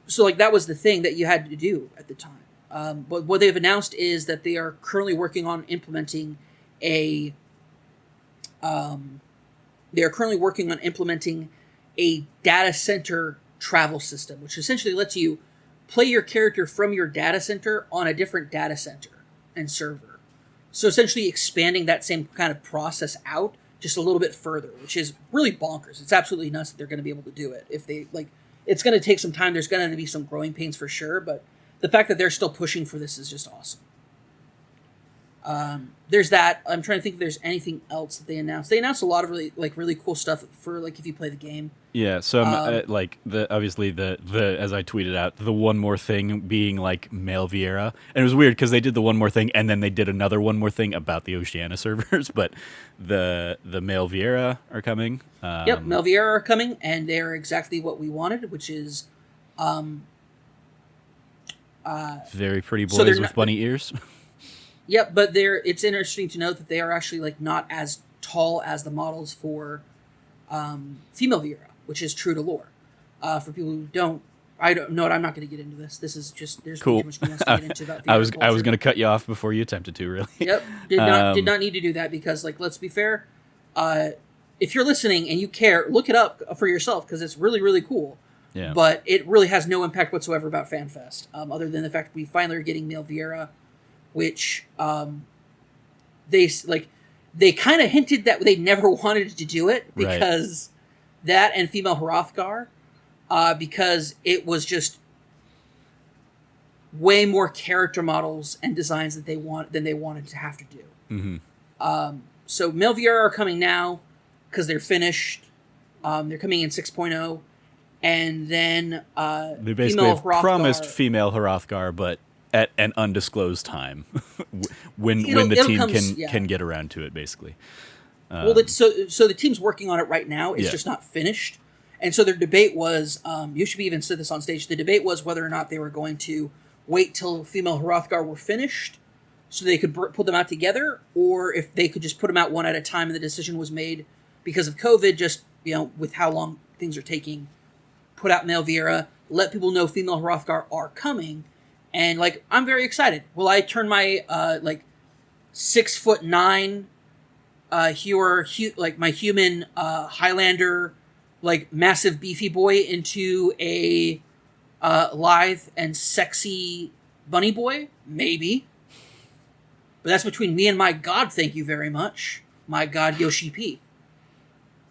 So that was the thing that you had to do at the time. But what they've announced is that they are currently working on implementing a data center travel system, which essentially lets you play your character from your data center on a different data center and server. So essentially expanding that same kind of process out just a little bit further, which is really bonkers. It's absolutely nuts that they're going to be able to do it. If they it's going to take some time. There's going to be some growing pains for sure, but the fact that they're still pushing for this is just awesome. There's that. I'm trying to think if there's anything else that they announced. They announced a lot of really cool stuff for if you play the game. Yeah, so obviously the as I tweeted out, the one more thing being Male Vieira, and it was weird because they did the one more thing and then they did another one more thing about the Oceania servers, but the Male Vieira are coming. Yep, Male Vieira are coming, and they're exactly what we wanted, which is very pretty so boys with bunny ears. Yep, but it's interesting to note that they are actually not as tall as the models for female Vieira, which is true to lore. For people who don't know it, I'm not going to get into this. This is just there's cool. too much nuance to get into about I was going to cut you off before you attempted to. Really. Yep, did not need to do that because let's be fair. If you're listening and you care, look it up for yourself because it's really really cool. Yeah. But it really has no impact whatsoever about FanFest, other than the fact that we finally are getting Male Vieira, which they kind of hinted that they never wanted to do it because that and female Hrothgar, because it was just way more character models and designs that than they wanted to have to do. Mm-hmm. So Male Vieira are coming now because they're finished. They're coming in 6.0, and then they basically have promised female Hrothgar, but at an undisclosed time when the team can get around to it, basically. So the team's working on it right now. It's just not finished. And so their debate was, you should even said this on stage, the debate was whether or not they were going to wait till female Hrothgar were finished so they could put them out together, or if they could just put them out one at a time, and the decision was made because of COVID, just, with how long things are taking, put out Male Vieira, let people know female Hrothgar are coming. And I'm very excited. Will I turn my 6'9" my human Highlander massive beefy boy into a lithe and sexy bunny boy? Maybe. But that's between me and my god. Thank you very much, my god Yoshi P.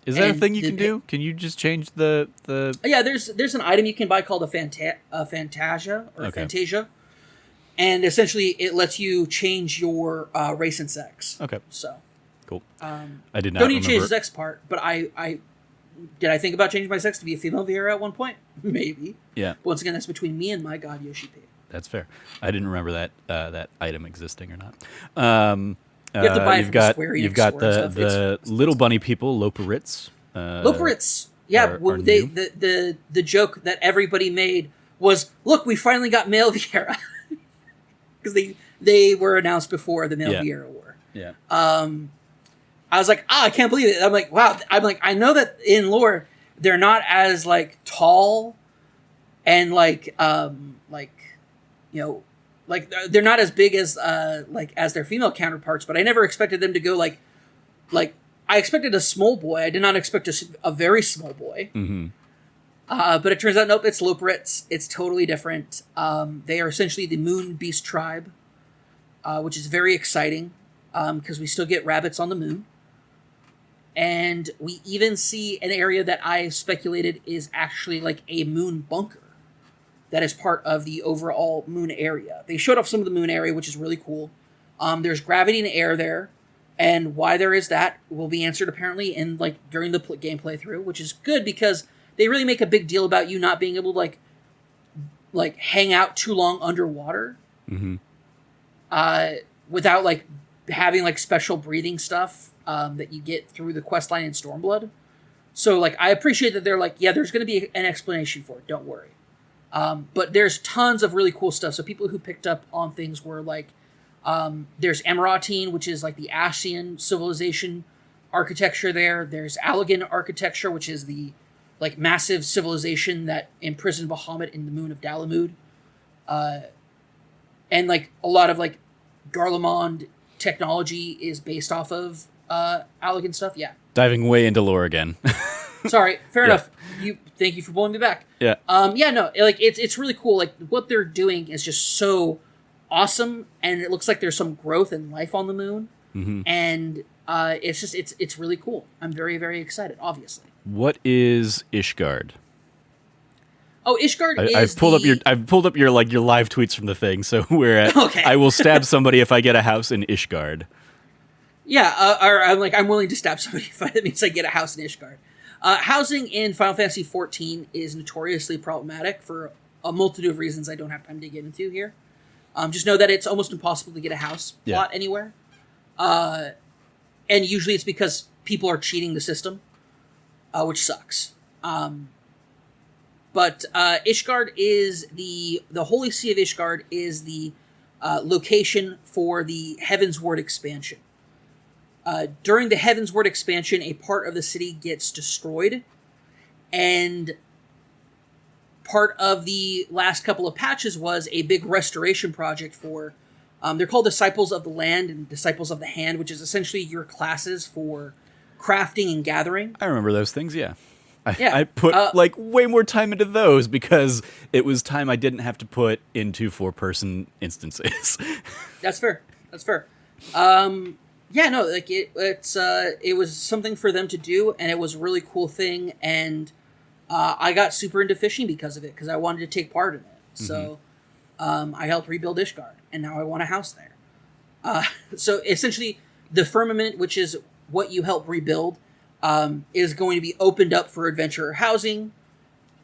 Is that a thing you can do? Can you just change the? Yeah, there's an item you can buy called a Fantasia or Fantasia, and essentially it lets you change your race and sex. Okay. So. Cool. I did not. Don't need to change the sex part, but I think about changing my sex to be a female Vieira at one point. Maybe. Yeah. But once again, that's between me and my god Yoshi P. That's fair. I didn't remember that item existing or not. You have to buy it from Square Enix. You've got the little bunny people, Loporits. Loporits. Yeah, the joke that everybody made was, look, we finally got Male Vieira. Because they were announced before the Male Vieira were. Yeah. I was like, I can't believe it. I'm like, wow. I know that in lore, they're not as tall and they're not as big as as their female counterparts, but I never expected them to go I expected a small boy. I did not expect a very small boy. Mm-hmm. But it turns out, nope, it's Loporrits. It's totally different. They are essentially the Moon Beast tribe, which is very exciting because we still get rabbits on the moon. And we even see an area that I speculated is actually like a moon bunker that is part of the overall moon area. They showed off some of the moon area, which is really cool. There's gravity and air there, and why there is that will be answered apparently in like during the game playthrough, which is good because they really make a big deal about you not being able to like hang out too long underwater, without like having like special breathing stuff that you get through the quest line in Stormblood. So like I appreciate that they're like, yeah, there's going to be an explanation for it. Don't worry. But there's tons of really cool stuff. So people who picked up on things were like, there's Emiratine, which is like the Ascian civilization architecture there. There's Allegan architecture, which is the like massive civilization that imprisoned Bahamut in the moon of Dalamud. And like a lot of like Garlemald technology is based off of Allegan stuff. Yeah. Diving way into lore again. Sorry, fair enough. Thank you for pulling me back. Yeah. No, like it's really cool. Like what they're doing is just so awesome, and it looks like there's some growth and life on the moon, and it's really cool. I'm very, very excited. Obviously. What is Ishgard? Oh, Ishgard is. I've pulled up your live tweets from the thing. So we're at. Okay. I will stab somebody if I get a house in Ishgard. Yeah, or I'm willing to stab somebody if that means I get a house in Ishgard. Housing in Final Fantasy XIV is notoriously problematic for a multitude of reasons I don't have time to get into here. Just know that it's almost impossible to get a house plot anywhere. And usually it's because people are cheating the system, which sucks. But Ishgard is the Holy See of Ishgard is the location for the Heavensward expansion. During the Heavensward expansion, a part of the city gets destroyed, and part of the last couple of patches was a big restoration project for, they're called Disciples of the Land and Disciples of the Hand, which is essentially your classes for crafting and gathering. I remember those things, yeah. I put way more time into those because it was time I didn't have to put into 4-person instances. That's fair. Yeah, no, like it was something for them to do, and it was a really cool thing, and I got super into fishing because of it, because I wanted to take part in it. So I helped rebuild Ishgard, and now I want a house there. So essentially, the firmament, which is what you help rebuild, is going to be opened up for adventurer housing.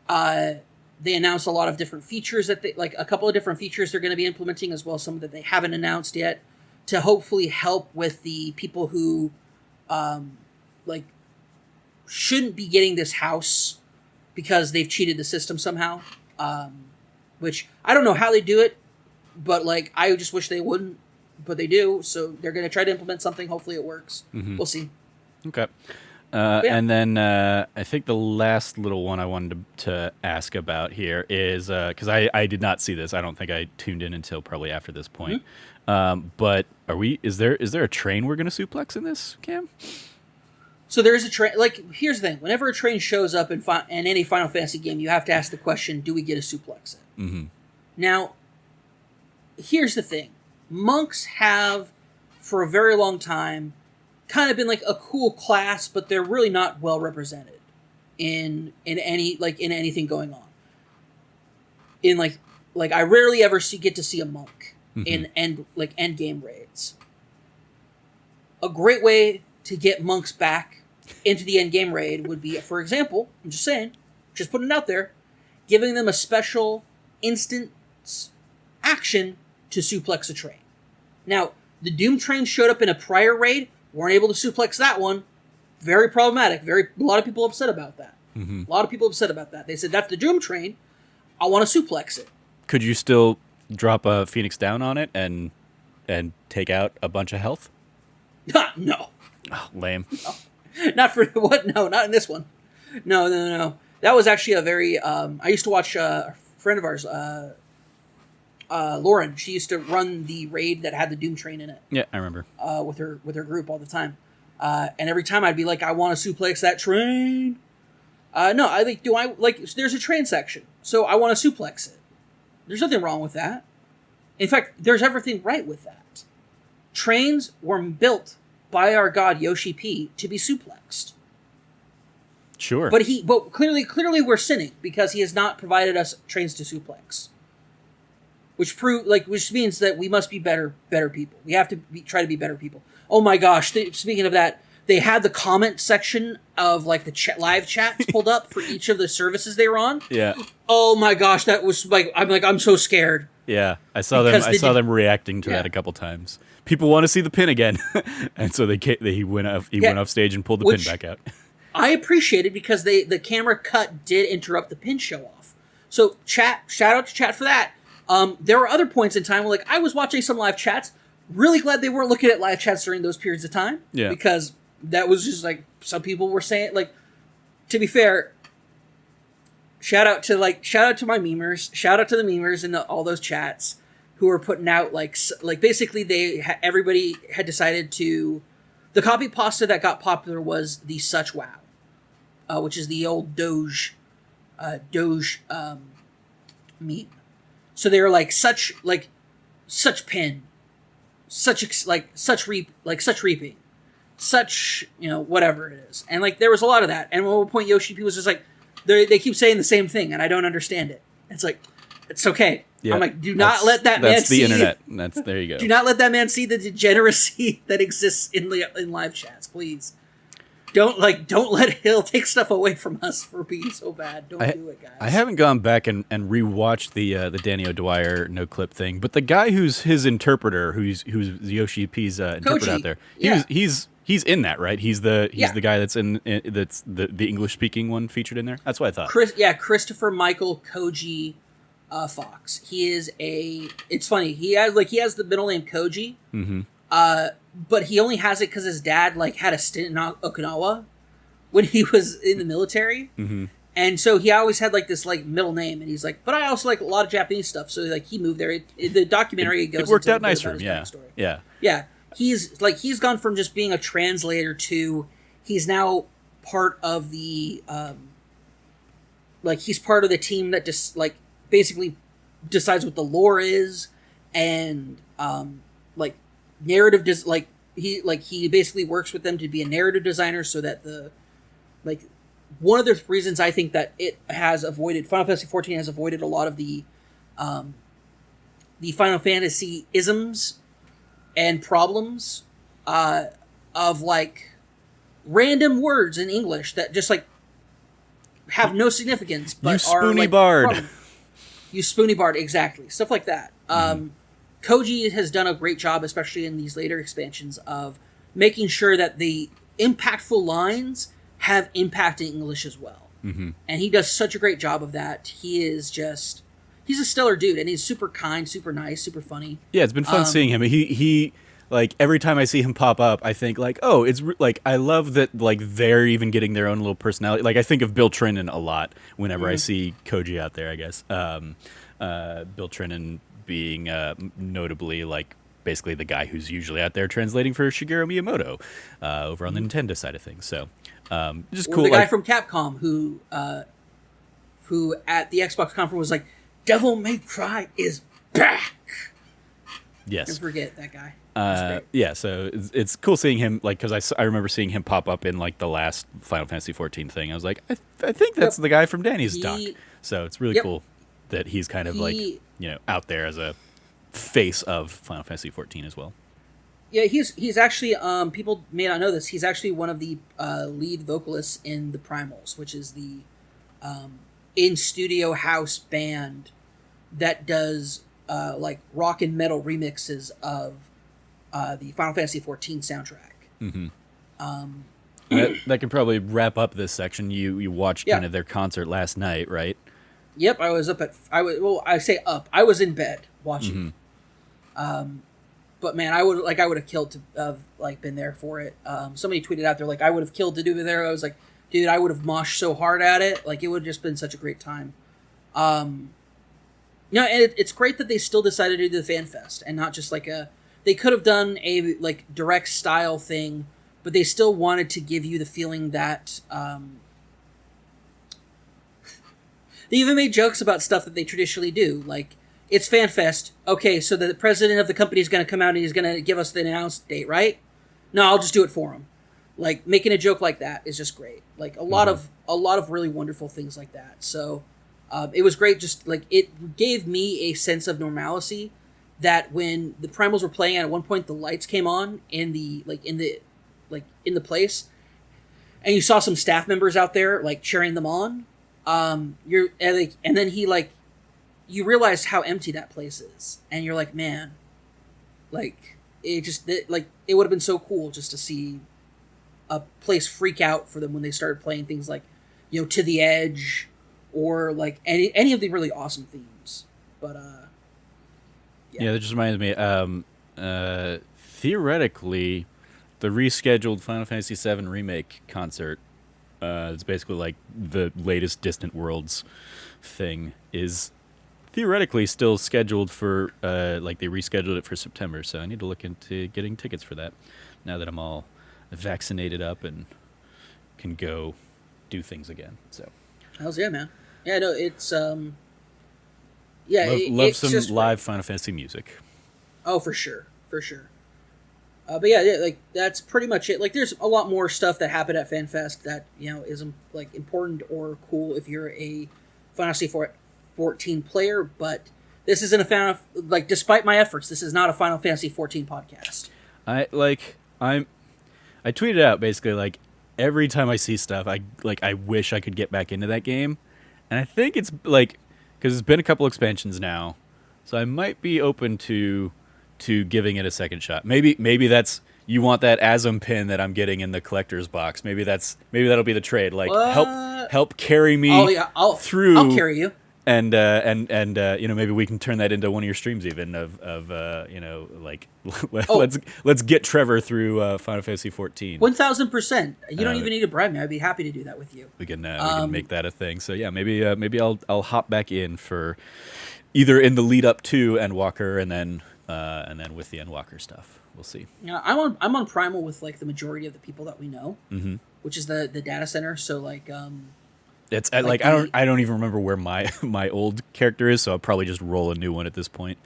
They announced a lot of different features a couple of different features they're going to be implementing, as well as some that they haven't announced yet, to hopefully help with the people who, shouldn't be getting this house because they've cheated the system somehow. Which I don't know how they do it, but I just wish they wouldn't, but they do. So they're going to try to implement something. Hopefully it works. We'll see. Okay. And then I think the last little one I wanted to ask about here is, because I did not see this. I don't think I tuned in until probably after this point. But is there a train we're going to suplex in this, Cam? So there is a train. Here's the thing: whenever a train shows up in any Final Fantasy game, you have to ask the question: do we get a suplex it? Now, here's the thing: monks have, for a very long time, kind of been like a cool class, but they're really not well represented in anything going on. I rarely ever get to see a monk in end game raids. A great way to get monks back into the end game raid would be, for example, I'm just saying, just putting it out there, giving them a special instance action to suplex a train. Now, the Doom train showed up in a prior raid, weren't able to suplex that one. Very problematic. A lot of people upset about that. A lot of people upset about that. They said, that's the Doom train. I want to suplex it. Could you still drop a Phoenix down on it and take out a bunch of health? No. Oh, lame. No. Not for what? No, not in this one. No. That was actually a very. I used to watch a friend of ours, Lauren. She used to run the raid that had the Doom train in it. Yeah, I remember. With her group all the time, and every time I'd be like, I want to suplex that train. No, I think there's a train section, so I want to suplex it. There's nothing wrong with that. In fact, there's everything right with that. Trains were built by our god Yoshi P to be suplexed. Sure. But clearly we're sinning because he has not provided us trains to suplex. Which means that we must be better people. We have to try to be better people. Oh my gosh! Speaking of that, they had the comment section of like the live chats pulled up for each of the services they were on. Yeah. Oh my gosh, that was I'm so scared. Yeah, I saw them reacting to that a couple times. People want to see the pin again, and so he went off stage and pulled the pin back out. I appreciate it because the camera cut did interrupt the pin show off. So shout out to chat for that. There were other points in time where I was watching some live chats. Really glad they weren't looking at live chats during those periods of time. Yeah. Because that was just some people were saying to be fair. Shout out to my memers. Shout out to the memers in all those chats who were putting out basically everybody had decided to. The copy pasta that got popular was the Such Wow, which is the old Doge meme. So they were such pin, such reaping, such whatever it is, and there was a lot of that. And at one point Yoshi P was just they keep saying the same thing, and I don't understand it. It's it's okay. Yeah, I'm do not let that man see. That's the internet. There you go. Do not let that man see the degeneracy that exists in live chats, please. Don't he'll take stuff away from us for being so bad. Don't do it, guys. I haven't gone back and rewatched the Danny O'Dwyer no clip thing, but the guy who's his interpreter, who's Yoshi P's interpreter out there, he's in that, right? He's the guy that's that's the English speaking one featured in there. That's what I thought. Christopher Michael Koji Fox. He is it's funny. He has the middle name Koji. Mm-hmm. But he only has it because his dad had a stint in Okinawa when he was in the military, mm-hmm. and so he always had this middle name. And he's but I also like a lot of Japanese stuff, so he moved there. The documentary goes. It worked out nice for him. Yeah. He's gone from just being a translator to he's now part of the he's part of the team that just basically decides what the lore is and narrative he basically works with them to be a narrative designer so that one of the reasons I think that it has avoided Final Fantasy XIV has avoided a lot of the Final Fantasy isms and problems of random words in English that just have no significance but you spoony bard. You spoony bard, exactly. Stuff like that. Koji has done a great job, especially in these later expansions, of making sure that the impactful lines have impact in English as well. Mm-hmm. And he does such a great job of that. He's a stellar dude, and he's super kind, super nice, super funny. Yeah, it's been fun seeing him. He every time I see him pop up, I think it's I love that they're even getting their own little personality. I think of Bill Trinan a lot whenever I see Koji out there, I guess. Bill Trinan being notably basically the guy who's usually out there translating for Shigeru Miyamoto over on the Nintendo side of things. So just cool. The guy from Capcom who at the Xbox conference was Devil May Cry is back. Yes. Don't forget that guy. Yeah, so it's cool seeing him because I remember seing him pop up in the last Final Fantasy XIV thing. I was I think that's the guy from Danny's doc. So it's really cool that he's kind of out there as a face of Final Fantasy XIV as well. Yeah, he's actually people may not know this. He's actually one of the lead vocalists in the Primals, which is the in studio house band that does rock and metal remixes of the Final Fantasy XIV soundtrack. Mm-hmm. That can probably wrap up this section. You watched kind of their concert last night, right? Yep, I was up at. I was in bed watching. Mm-hmm. But man, I would have killed to have been there for it. Somebody tweeted out there I would have killed to do it there. I was dude, I would have moshed so hard at it. It would have just been such a great time. And it's great that they still decided to do the fan fest and not just They could have done a direct style thing, but they still wanted to give you the feeling that They even made jokes about stuff that they traditionally do, like it's FanFest. Okay, so the president of the company is going to come out and he's going to give us the announced date, right? No, I'll just do it for him. Like making a joke like that is just great. Like a lot of really wonderful things like that. So it was great. Just like it gave me a sense of normalcy that when the Primals were playing, at one point the lights came on in the place, and you saw some staff members out there like cheering them on. And then you realize how empty that place is, and you're like, man, like it would have been so cool just to see a place freak out for them when they started playing things like, To the Edge, or like any of the really awesome themes. But yeah, that just reminds me. Theoretically, the rescheduled Final Fantasy VII remake concert, it's basically like the latest Distant Worlds thing, is theoretically still scheduled for, like they rescheduled it for September, so I need to look into getting tickets for that now that I'm all vaccinated up and can go do things again. So how's yeah, man. Yeah, no, it's love it's some just live great. Final Fantasy music. Oh, for sure. But yeah, like that's pretty much it. Like, there's a lot more stuff that happened at FanFest that is like important or cool if you're a Final Fantasy 14 player. But this isn't a fan of, like, despite my efforts, this is not a Final Fantasy 14 podcast. I tweeted out basically like every time I see stuff, I wish I could get back into that game, and I think it's like because it's been a couple expansions now, so I might be open to giving it a second shot. Maybe that's you want that ASM pin that I'm getting in the collector's box. Maybe that'll be the trade. Like help carry me through. I'll carry you. And maybe we can turn that into one of your streams even of like let's get Trevor through Final Fantasy XIV. 1000%. You don't even need to bribe me. I'd be happy to do that with you. We can make that a thing. So yeah, maybe I'll hop back in for either in the lead up to Endwalker and then with the Endwalker stuff. We'll see. Yeah, I'm on Primal with like the majority of the people that we know, which is the data center. So like it's I don't even remember where my old character is, so I'll probably just roll a new one at this point.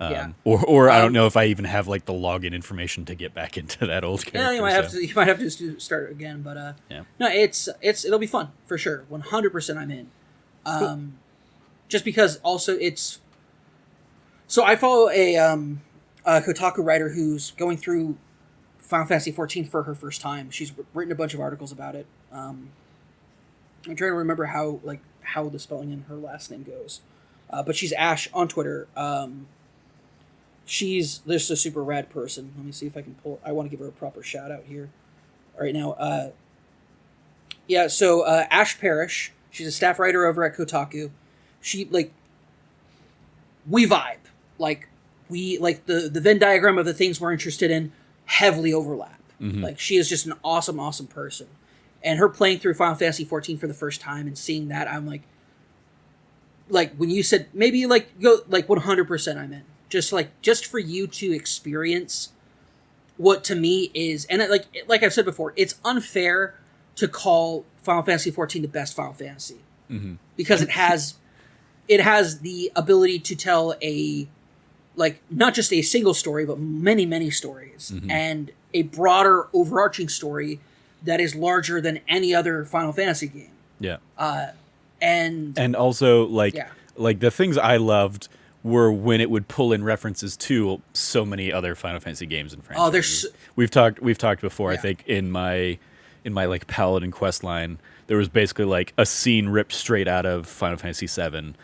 Or I don't know if I even have like the login information to get back into that old character. Yeah, you might have to start again, but no, it'll be fun for sure. 100% I'm in. Cool. Just because also it's so I follow a Kotaku writer who's going through Final Fantasy XIV for her first time. She's written a bunch of articles about it. I'm trying to remember how the spelling in her last name goes, but she's Ash on Twitter. She's just a super rad person. Let me see if I can pull. I want to give her a proper shout out here right now. So Ash Parrish, she's a staff writer over at Kotaku. She we vibe, we the Venn diagram of the things we're interested in heavily overlap. Like, she is just an awesome person. And her playing through Final Fantasy XIV for the first time and seeing that, I'm like when you said maybe go 100% I'm in. Just for you to experience what to me is, and like I've said before, it's unfair to call Final Fantasy XIV the best Final Fantasy because it has the ability to tell not just a single story, but many stories, and a broader overarching story that is larger than any other Final Fantasy game. Yeah. And also like the things I loved were when it would pull in references to so many other Final Fantasy games and franchises. We've talked before. I think in my like Paladin quest line, there was basically like a scene ripped straight out of Final Fantasy VII,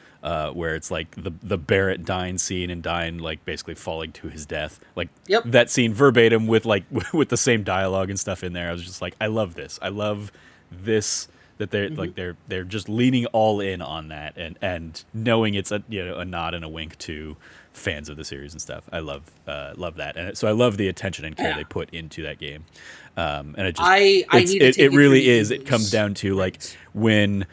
where it's like the Barrett dying scene and dying like basically falling to his death. Like that scene verbatim with with the same dialogue and stuff in there. I was just like, I love this. I love this. That they're they're just leaning all in on that and knowing it's a nod and a wink to fans of the series and stuff. I love that, and so I love the attention and care they put into that game. And it just it really is. It comes down to like when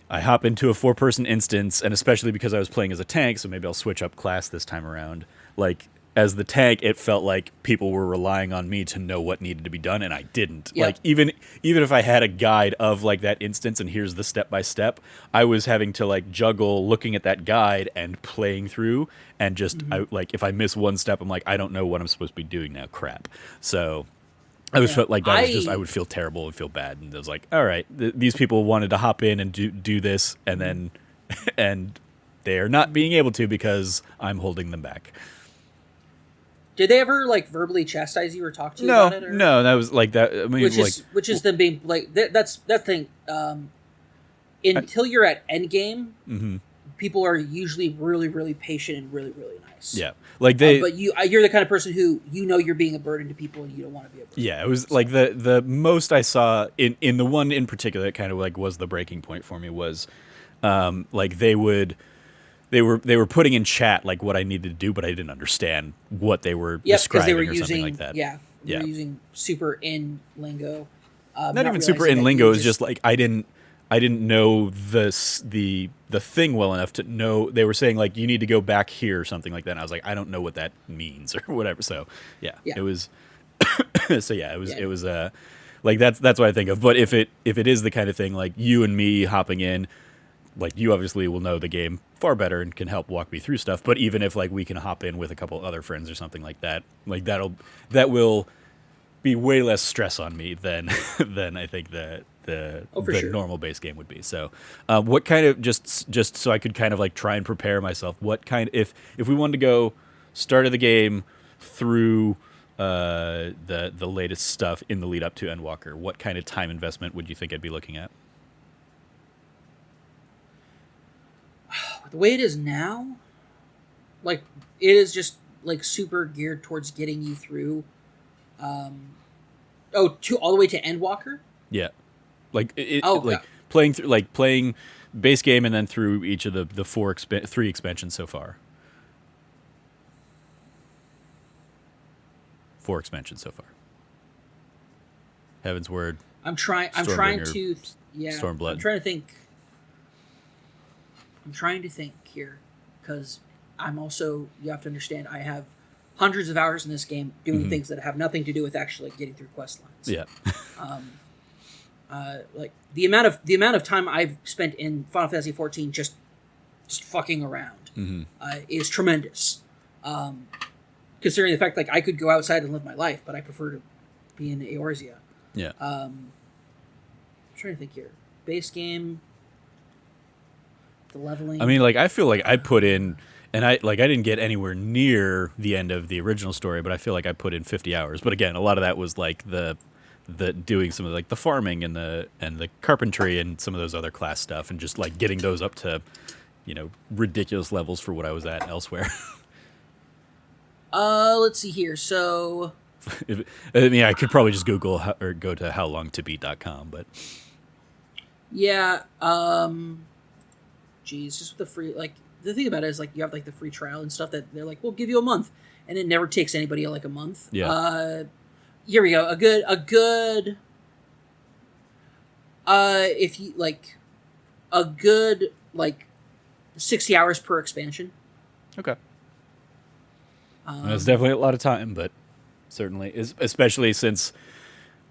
I hop into a 4-person instance, and especially because I was playing as a tank, so maybe I'll switch up class this time around. Like as the tank, it felt like people were relying on me to know what needed to be done, and I didn't. Yep. Like even if I had a guide of like that instance and here's the step by step, I was having to like juggle looking at that guide and playing through, and just like if I miss one step, I'm like, I don't know what I'm supposed to be doing now. Crap. So I always felt like that was just I would feel terrible and feel bad, and I was like, all right, these people wanted to hop in and do this, and then and they are not being able to because I'm holding them back. Did they ever like verbally chastise you or talk to you No, about it? Or? no, that was like that. I mean, which is them being like that's that thing. Until you're at endgame, people are usually really, really patient and really, really nice. Yeah, like they. But you're the kind of person who you're being a burden to people and you don't want to be a burden. Yeah, it was like the most I saw in the one in particular that kind of like was the breaking point for me was, like they were putting in chat like what I needed to do, but I didn't understand what they were describing or something like that. They were using super in lingo. Not even super in lingo. It was just like I didn't know the thing well enough to know. They were saying like you need to go back here or something like that. And I was like, I don't know what that means or whatever. So it was. It was like that's what I think of. But if it is the kind of thing like you and me hopping in. Like you obviously will know the game far better and can help walk me through stuff. But even if like we can hop in with a couple other friends or something like that, like that will be way less stress on me than I think the normal base game would be. So, what kind of just so I could kind of like try and prepare myself. What kind if we wanted to go start of the game through the latest stuff in the lead up to Endwalker, what kind of time investment would you think I'd be looking at? The way it is now, like it is just like super geared towards getting you through. All the way to Endwalker. Yeah, like playing through playing base game and then through each of the three expansions so far. 4 expansions so far. Heaven's Word. I'm trying to. Yeah. Stormblood. I'm trying to think here, because I'm also, you have to understand, I have hundreds of hours in this game doing things that have nothing to do with actually getting through quest lines. Yeah. Like the amount of time I've spent in Final Fantasy XIV just fucking around is tremendous. Considering the fact like I could go outside and live my life, but I prefer to be in Eorzea. Yeah. I'm trying to think here. Base game. The leveling. I mean, like I feel like I put in, and I didn't get anywhere near the end of the original story, but I feel like I put in 50 hours. But again, a lot of that was like the doing some of like the farming and the carpentry and some of those other class stuff, and just like getting those up to, ridiculous levels for what I was at elsewhere. Let's see here. So, I could probably just Google or go to howlongtobeat.com, but yeah. Geez, just with the free, like, the thing about it is, like, you have, like, the free trial and stuff that they're like, we'll give you a month. And it never takes anybody, like, a month. Yeah. Here we go. A good, if you, like, a good, like, 60 hours per expansion. Okay. That's definitely a lot of time, but certainly, especially since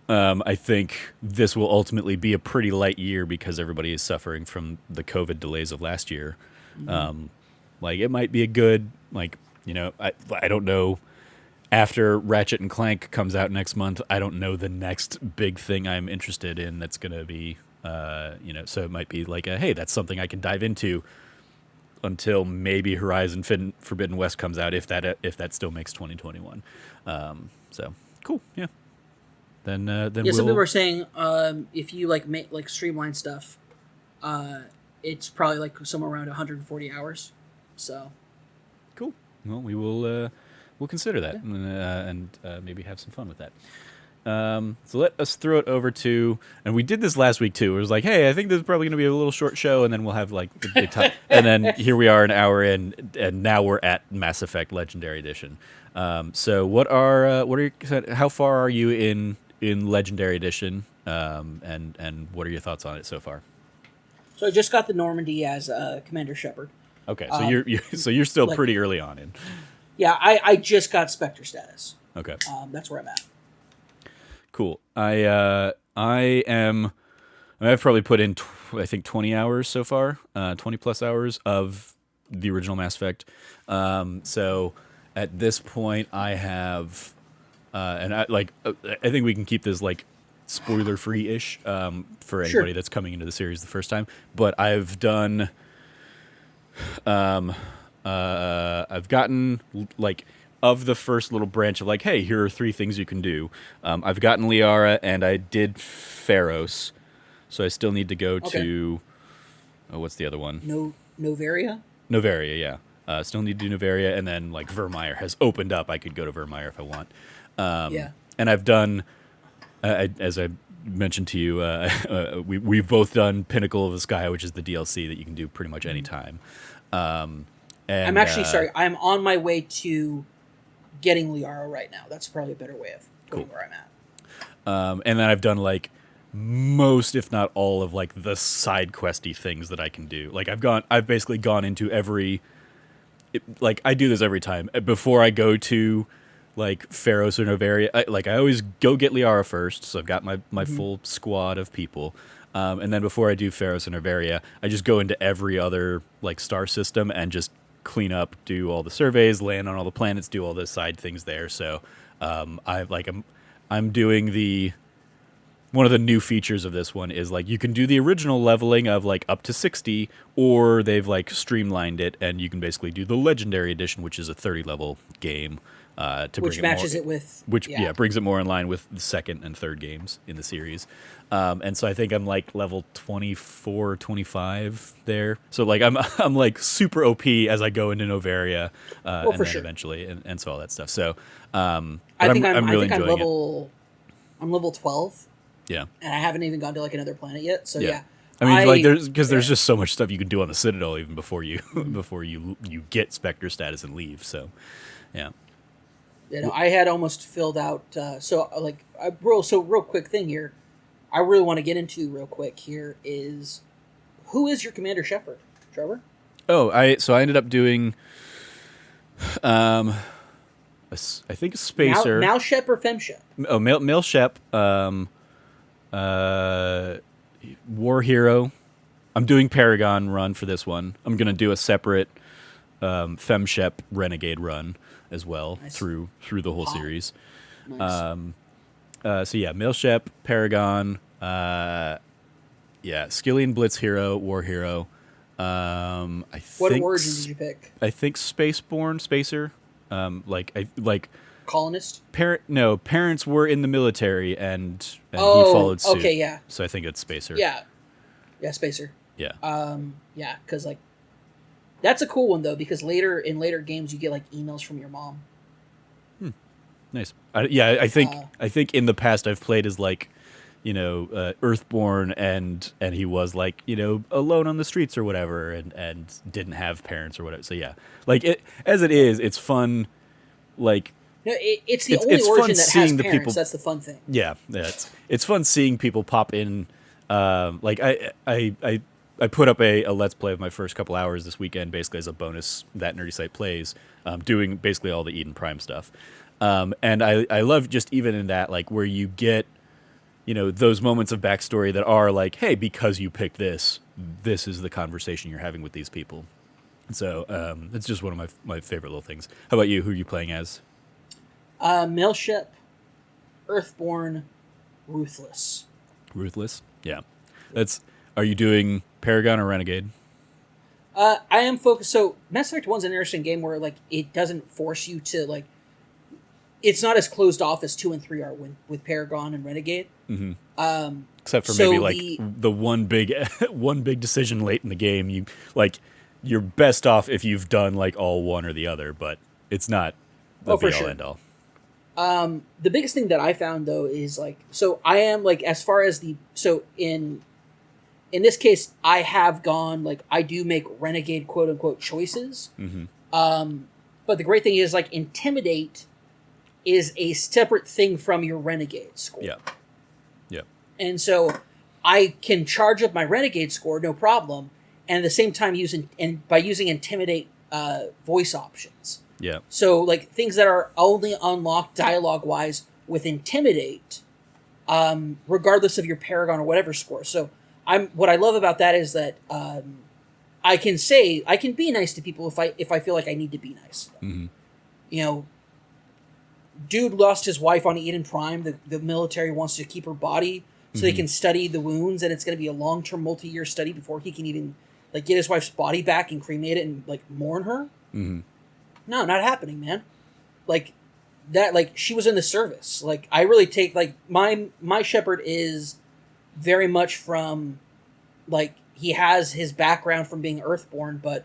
I think this will ultimately be a pretty light year because everybody is suffering from the COVID delays of last year. Like it might be a good, like, I don't know. After Ratchet and Clank comes out next month, I don't know the next big thing I'm interested in that's going to be, so it might be like hey, that's something I can dive into until maybe Horizon Forbidden West comes out, if that still makes 2021. So cool. Yeah. Then some people are saying if you like make like streamline stuff, it's probably like somewhere around 140 hours. So cool. Well, we'll consider that and maybe have some fun with that. So let us throw it over to, and we did this last week too. It was like, hey, I think this is probably going to be a little short show, and then we'll have like the big time. And then here we are, an hour in, and now we're at Mass Effect Legendary Edition. So how far are you in Legendary Edition, and what are your thoughts on it so far? So I just got the Normandy as Commander Shepard. Okay, so you're still like, pretty early on in. Yeah, I just got Spectre status. Okay. That's where I'm at. Cool. I've probably put in, I think, 20 hours so far, 20 plus hours of the original Mass Effect. So at this point, I have, I think we can keep this like spoiler free ish for anybody that's coming into the series the first time. But I've done, I've gotten like of the first little branch of like, hey, here are 3 things you can do. I've gotten Liara and I did Pharos. So I still need to go to, what's the other one? Novaria? Novaria, yeah. Still need to do Novaria, and then like Vermeer has opened up. I could go to Vermeer if I want. Yeah. And I've done, as I mentioned to you, we've both done Pinnacle of the Sky, which is the DLC that you can do pretty much any time. And I'm actually sorry. I'm on my way to getting Liara right now. That's probably a better way of going where I'm at. And then I've done like most, if not all, of like the side questy things that I can do. Like I've basically gone into every, like I do this every time before I go to like Pharos or Novaria. I always go get Liara first, so I've got my full squad of people. And then before I do Pharos and Novaria, I just go into every other like star system and just clean up, do all the surveys, land on all the planets, do all the side things there. So I'm doing the. One of the new features of this one is like you can do the original leveling of like up to 60, or they've like streamlined it and you can basically do the legendary edition, which is a 30 level game, which matches it with brings it more in line with the second and third games in the series. And so I think I'm like level 24, 25 there. So like I'm like super OP as I go into Novaria, and then eventually and so all that stuff. So I'm really enjoying it. I'm level 12. Yeah, and I haven't even gone to like another planet yet. So yeah. I mean, there's just so much stuff you can do on the Citadel even before you before you get Spectre status and leave. So, yeah. You know, I had almost filled out. Real quick thing here. I really want to get into real quick here is who is your Commander Shepard, Trevor? Oh, I ended up doing, I think a Spacer. Mal Shep or Fem Shep? Oh, Male Shep. War Hero. I'm doing Paragon run for this one. I'm gonna do a separate Fem Shep Renegade run as well through the whole series. Nice. So yeah, Male Shep, Paragon, Skillian Blitz Hero, War Hero. What origin did you pick? I think Spacer. Colonist? Parents were in the military and he followed suit. Okay, yeah. So I think it's Spacer. Yeah, Spacer. Yeah. Because like that's a cool one though, because in later games you get like emails from your mom. Nice. I think in the past I've played as like, Earthborn and he was like, alone on the streets or whatever and didn't have parents or whatever. So yeah, like it's fun. Like. No, it's the only origin that has parents. People, that's the fun thing. Yeah, it's fun seeing people pop in. Like I put up a Let's Play of my first couple hours this weekend, basically as a bonus that Nerdy Site plays, doing basically all the Eden Prime stuff. And I love just even in that, like where you get, those moments of backstory that are like, hey, because you picked this is the conversation you're having with these people. So it's just one of my favorite little things. How about you? Who are you playing as? Male Shep, Earthborn, Ruthless. Ruthless? Yeah. Are you doing Paragon or Renegade? I am focused. So Mass Effect 1's an interesting game where like it doesn't force you to like. It's not as closed off as 2 and 3 are with Paragon and Renegade. Mm-hmm. Except for maybe like the one big decision late in the game. You're best off if you've done like all one or the other, but it's not the be all end all. The biggest thing that I found though is like, so I am like, as far as in this case, I have gone, like, I do make Renegade quote unquote choices. Mm-hmm. But the great thing is like Intimidate is a separate thing from your Renegade score. Yeah. Yeah. And so I can charge up my Renegade score, no problem. And at the same time by using Intimidate voice options. Yeah. So like things that are only unlocked dialogue wise with Intimidate, regardless of your Paragon or whatever score. So what I love about that is that I can be nice to people if I feel like I need to be nice. Mm-hmm. You know, dude lost his wife on Eden Prime. The military wants to keep her body so they can study the wounds, and it's going to be a long-term, multi-year study before he can even like get his wife's body back and cremate it and like mourn her. Mm-hmm. No, not happening, man. Like that, like she was in the service. Like I really take like my shepherd is very much from like he has his background from being Earthborn, but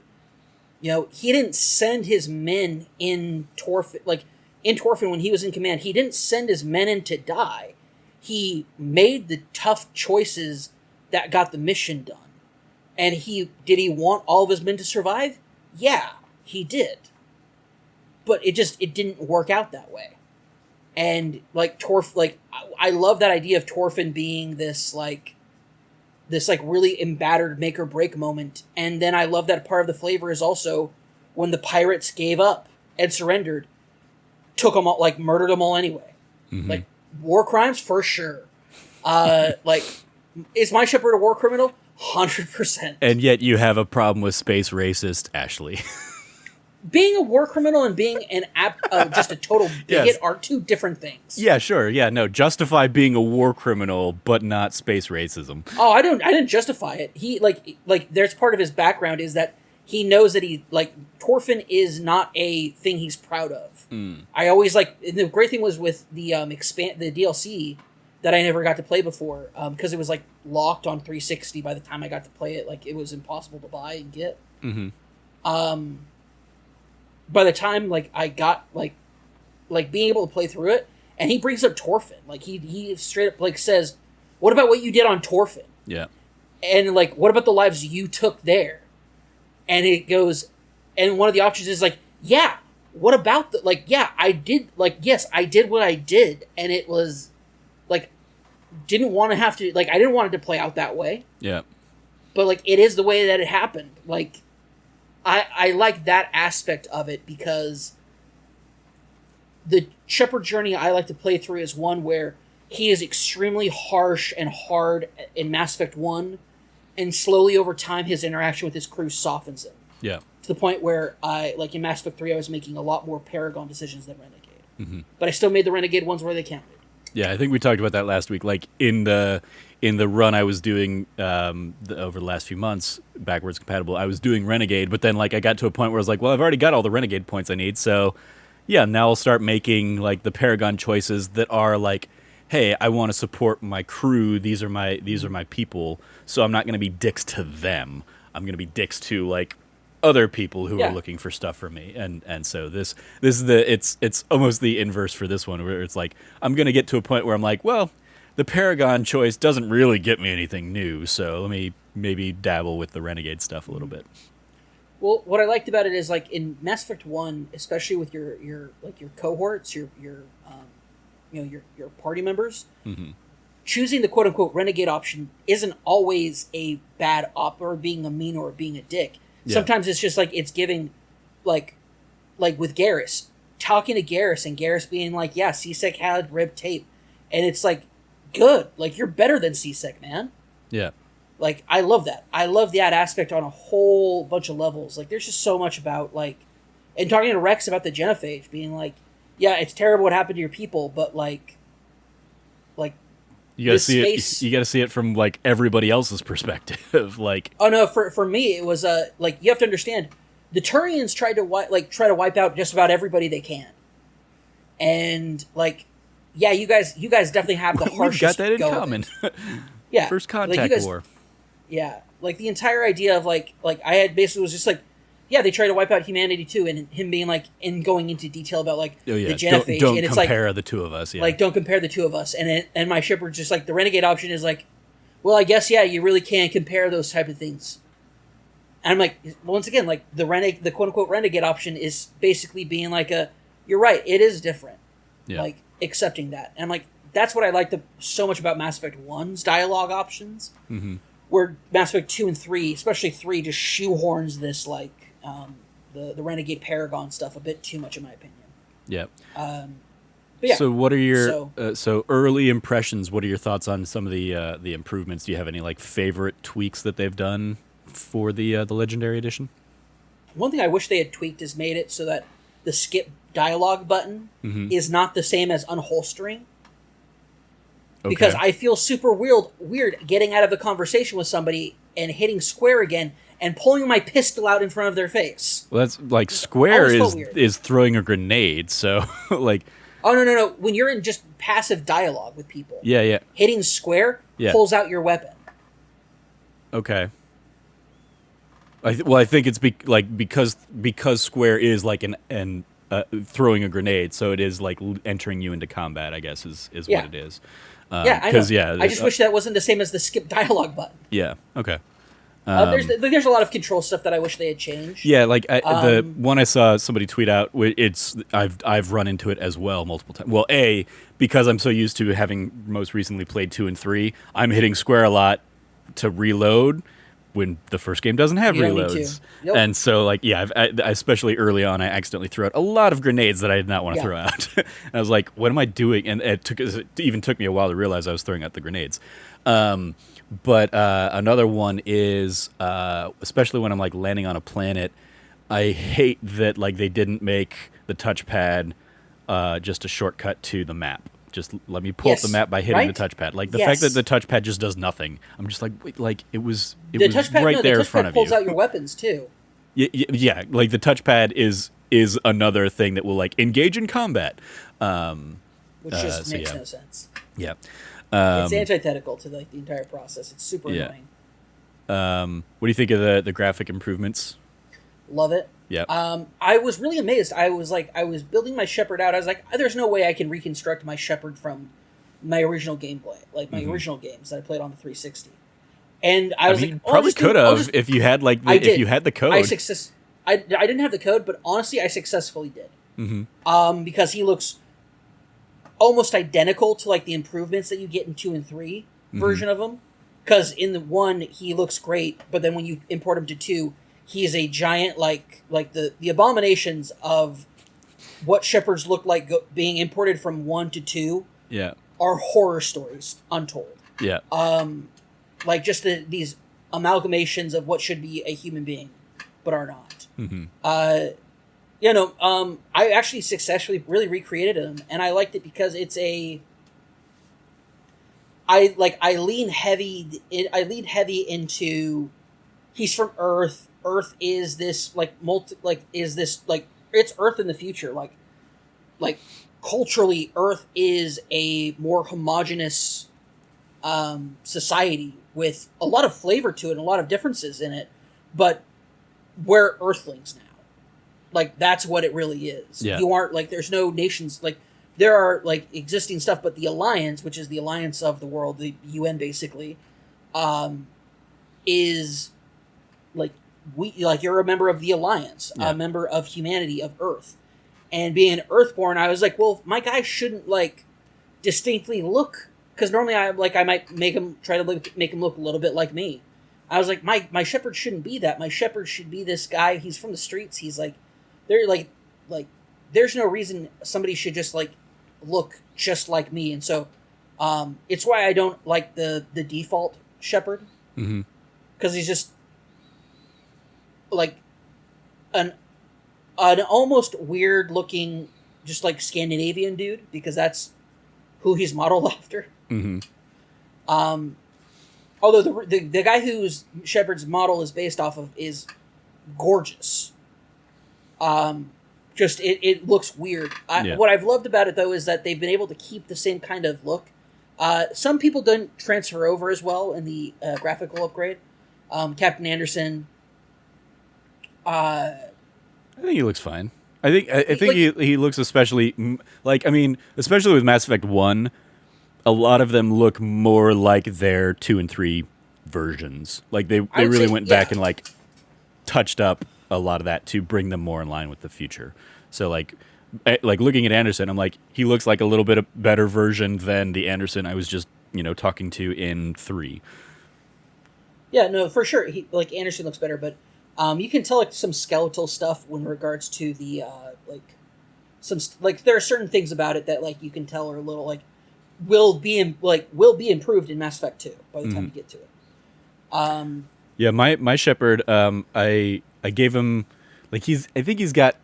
you know he didn't send his men in Torfin when he was in command. He didn't send his men in to die. He made the tough choices that got the mission done. And did he want all of his men to survive? Yeah, he did. But it didn't work out that way. And like I love that idea of Torfin being this really embattered make or break moment. And then I love that part of the flavor is also when the pirates gave up and surrendered, took them all, like murdered them all anyway. Mm-hmm. Like war crimes for sure. Like is my shepherd a war criminal? 100%. And yet you have a problem with space racist Ashley. Being a war criminal and being just a total bigot are two different things. Yeah, sure. Yeah, no. Justify being a war criminal, but not space racism. Oh, I didn't justify it. He like there's part of his background is that he knows that Torfin is not a thing he's proud of. I always the great thing was with the the DLC that I never got to play before because it was like locked on 360 by the time I got to play it. Like it was impossible to buy and get. Mm-hmm. By the time like I got like being able to play through it, and he brings up Torfin, like he straight up like says, "What about what you did on Torfin?" Yeah, and like what about the lives you took there? And it goes, and one of the options is like, yeah, what about I did yes, I did what I did, and it was like didn't want to have to I didn't want it to play out that way. Yeah, but like it is the way that it happened. Like I like that aspect of it because the Shepherd journey I like to play through is one where he is extremely harsh and hard in Mass Effect 1, and slowly over time his interaction with his crew softens him. Yeah. To the point where in Mass Effect 3 I was making a lot more Paragon decisions than Renegade. Mm-hmm. But I still made the Renegade ones where they counted. Yeah, I think we talked about that last week. Like in the run I was doing over the last few months, backwards compatible, I was doing Renegade, but then like I got to a point where I was like, well, I've already got all the Renegade points I need, so yeah, now I'll start making like the Paragon choices that are like, hey, I want to support my crew. These are my people, so I'm not going to be dicks to them. I'm going to be dicks to like other people who are looking for stuff from me, and so this is it's almost the inverse for this one, where it's like I'm gonna get to a point where I'm like, well, the Paragon choice doesn't really get me anything new, so let me maybe dabble with the Renegade stuff a little bit. Well, what I liked about it is like in Mass Effect 1, especially with your cohorts, your party members, mm-hmm. choosing the quote unquote Renegade option isn't always a bad op or being a mean or being a dick. Yeah. Sometimes it's just like it's giving, like with Garrus, talking to Garrus and Garrus being like, yeah, C-Sec had rib tape, and it's like, good, like you're better than C-Sec, man. Yeah, like I love that. I love that aspect on a whole bunch of levels. Like there's just so much about like, and talking to Rex about the genophage, being like, yeah, it's terrible what happened to your people, but like you gotta see it. You gotta see it from like everybody else's perspective. Like, oh no, for me it was like you have to understand, the Turians try to wipe out just about everybody they can, and like, yeah, you guys definitely have the harshest. We've got that in common. Yeah, first contact war. Yeah, like the entire idea of like I had basically was just like, yeah, they tried to wipe out humanity too, and him being like, and going into detail about like the genophage. Don't and it's compare like, the two of us. Yeah. Like, don't compare the two of us. And my shepherd's just like, the Renegade option is like, well, I guess, yeah, you really can't compare those type of things. And I'm like, once again, like the quote unquote Renegade option is basically being like you're right, it is different. Yeah. Like accepting that. And I'm like, that's what I liked so much about Mass Effect 1's dialogue options, mm-hmm. where Mass Effect 2 and 3, especially 3, just shoehorns this like the Renegade Paragon stuff a bit too much, in my opinion. Yeah. But yeah. So what are your so early impressions? What are your thoughts on some of the improvements? Do you have any like favorite tweaks that they've done for the Legendary Edition? One thing I wish they had tweaked is made it so that the skip dialogue button is not the same as unholstering. Okay. Because I feel super weird getting out of a conversation with somebody and hitting square again and pulling my pistol out in front of their face. Well, that's like square is throwing a grenade, so like. Oh no! When you're in just passive dialogue with people, Yeah. hitting square pulls out your weapon. Okay. I think it's because square is like an throwing a grenade, so it is like entering you into combat. I guess is what it is. I know. I just wish that wasn't the same as the skip dialogue button. Yeah. Okay. There's a lot of control stuff that I wish they had changed. Yeah, like the one I saw somebody tweet out. I've run into it as well multiple times. Well, because I'm so used to having most recently played 2 and 3, I'm hitting square a lot to reload when the first game doesn't have reloads. Yep. And so, like, yeah, I especially early on, I accidentally threw out a lot of grenades that I did not want to throw out. And I was like, what am I doing? And it even took me a while to realize I was throwing out the grenades. But another one is, especially when I'm like landing on a planet, I hate that like they didn't make the touchpad just a shortcut to the map. Just let me pull up the map by hitting the touchpad. Like the fact that the touchpad just does nothing. I'm just like, wait, like it was right there in front of you. The touchpad pulls out your weapons too. Yeah, like the touchpad is another thing that will like engage in combat. Which just makes no sense. Yeah. It's antithetical to like the entire process. It's super annoying. What do you think of the graphic improvements? Love it. Yeah. I was really amazed. I was building my Shepherd out. I was like, there's no way I can reconstruct my Shepherd from my original gameplay, like my original games that I played on the 360. And I was like, probably could have if you had like if you had the code. I didn't have the code, but honestly, I successfully did. Because he looks almost identical to like the improvements that you get in 2 and 3 version of him. Because in the 1 he looks great, but then when you import him to 2, he is a giant like the abominations of what shepherds look like being imported from 1 to 2. Yeah, are horror stories untold. Yeah. Like just these amalgamations of what should be a human being, but are not. I actually successfully really recreated him, and I liked it because it's I lean heavy into he's from Earth. Earth is this it's Earth in the future. Like culturally, Earth is a more homogenous society with a lot of flavor to it and a lot of differences in it, but we're Earthlings now. Like that's what it really is. Yeah. You aren't like there's no nations like there are like existing stuff, but the Alliance, which is the alliance of the world, the UN basically, is like you're a member of the Alliance, a member of humanity, of Earth. And being Earthborn, I was like, well, my guy shouldn't like distinctly look, because normally I might make him make him look a little bit like me. I was like, my shepherd shouldn't be that. My shepherd should be this guy. He's from the streets. He's like, they're like there's no reason somebody should just like look just like me. And so, it's why I don't like the default shepherd, because he's just like an almost weird looking, just like Scandinavian dude, because that's who he's modeled after. Although the guy whose Shepherd's model is based off of is gorgeous. Just it looks weird. What I've loved about it though is that they've been able to keep the same kind of look. Some people didn't transfer over as well in the graphical upgrade. Captain Anderson. I think he looks fine. I think he looks especially especially with Mass Effect 1, a lot of them look more like their 2 and 3 versions. Like they really went back and like touched up a lot of that to bring them more in line with the future. So like looking at Anderson, I'm like, he looks like a little bit better version than the Anderson I was just, talking to in 3. Yeah, no, for sure. Anderson looks better, but You can tell like some skeletal stuff in regards to the there are certain things about it that like you can tell are a little like will be improved in Mass Effect 2 by the time you get to it. Yeah, my shepherd, I gave him like I think he's got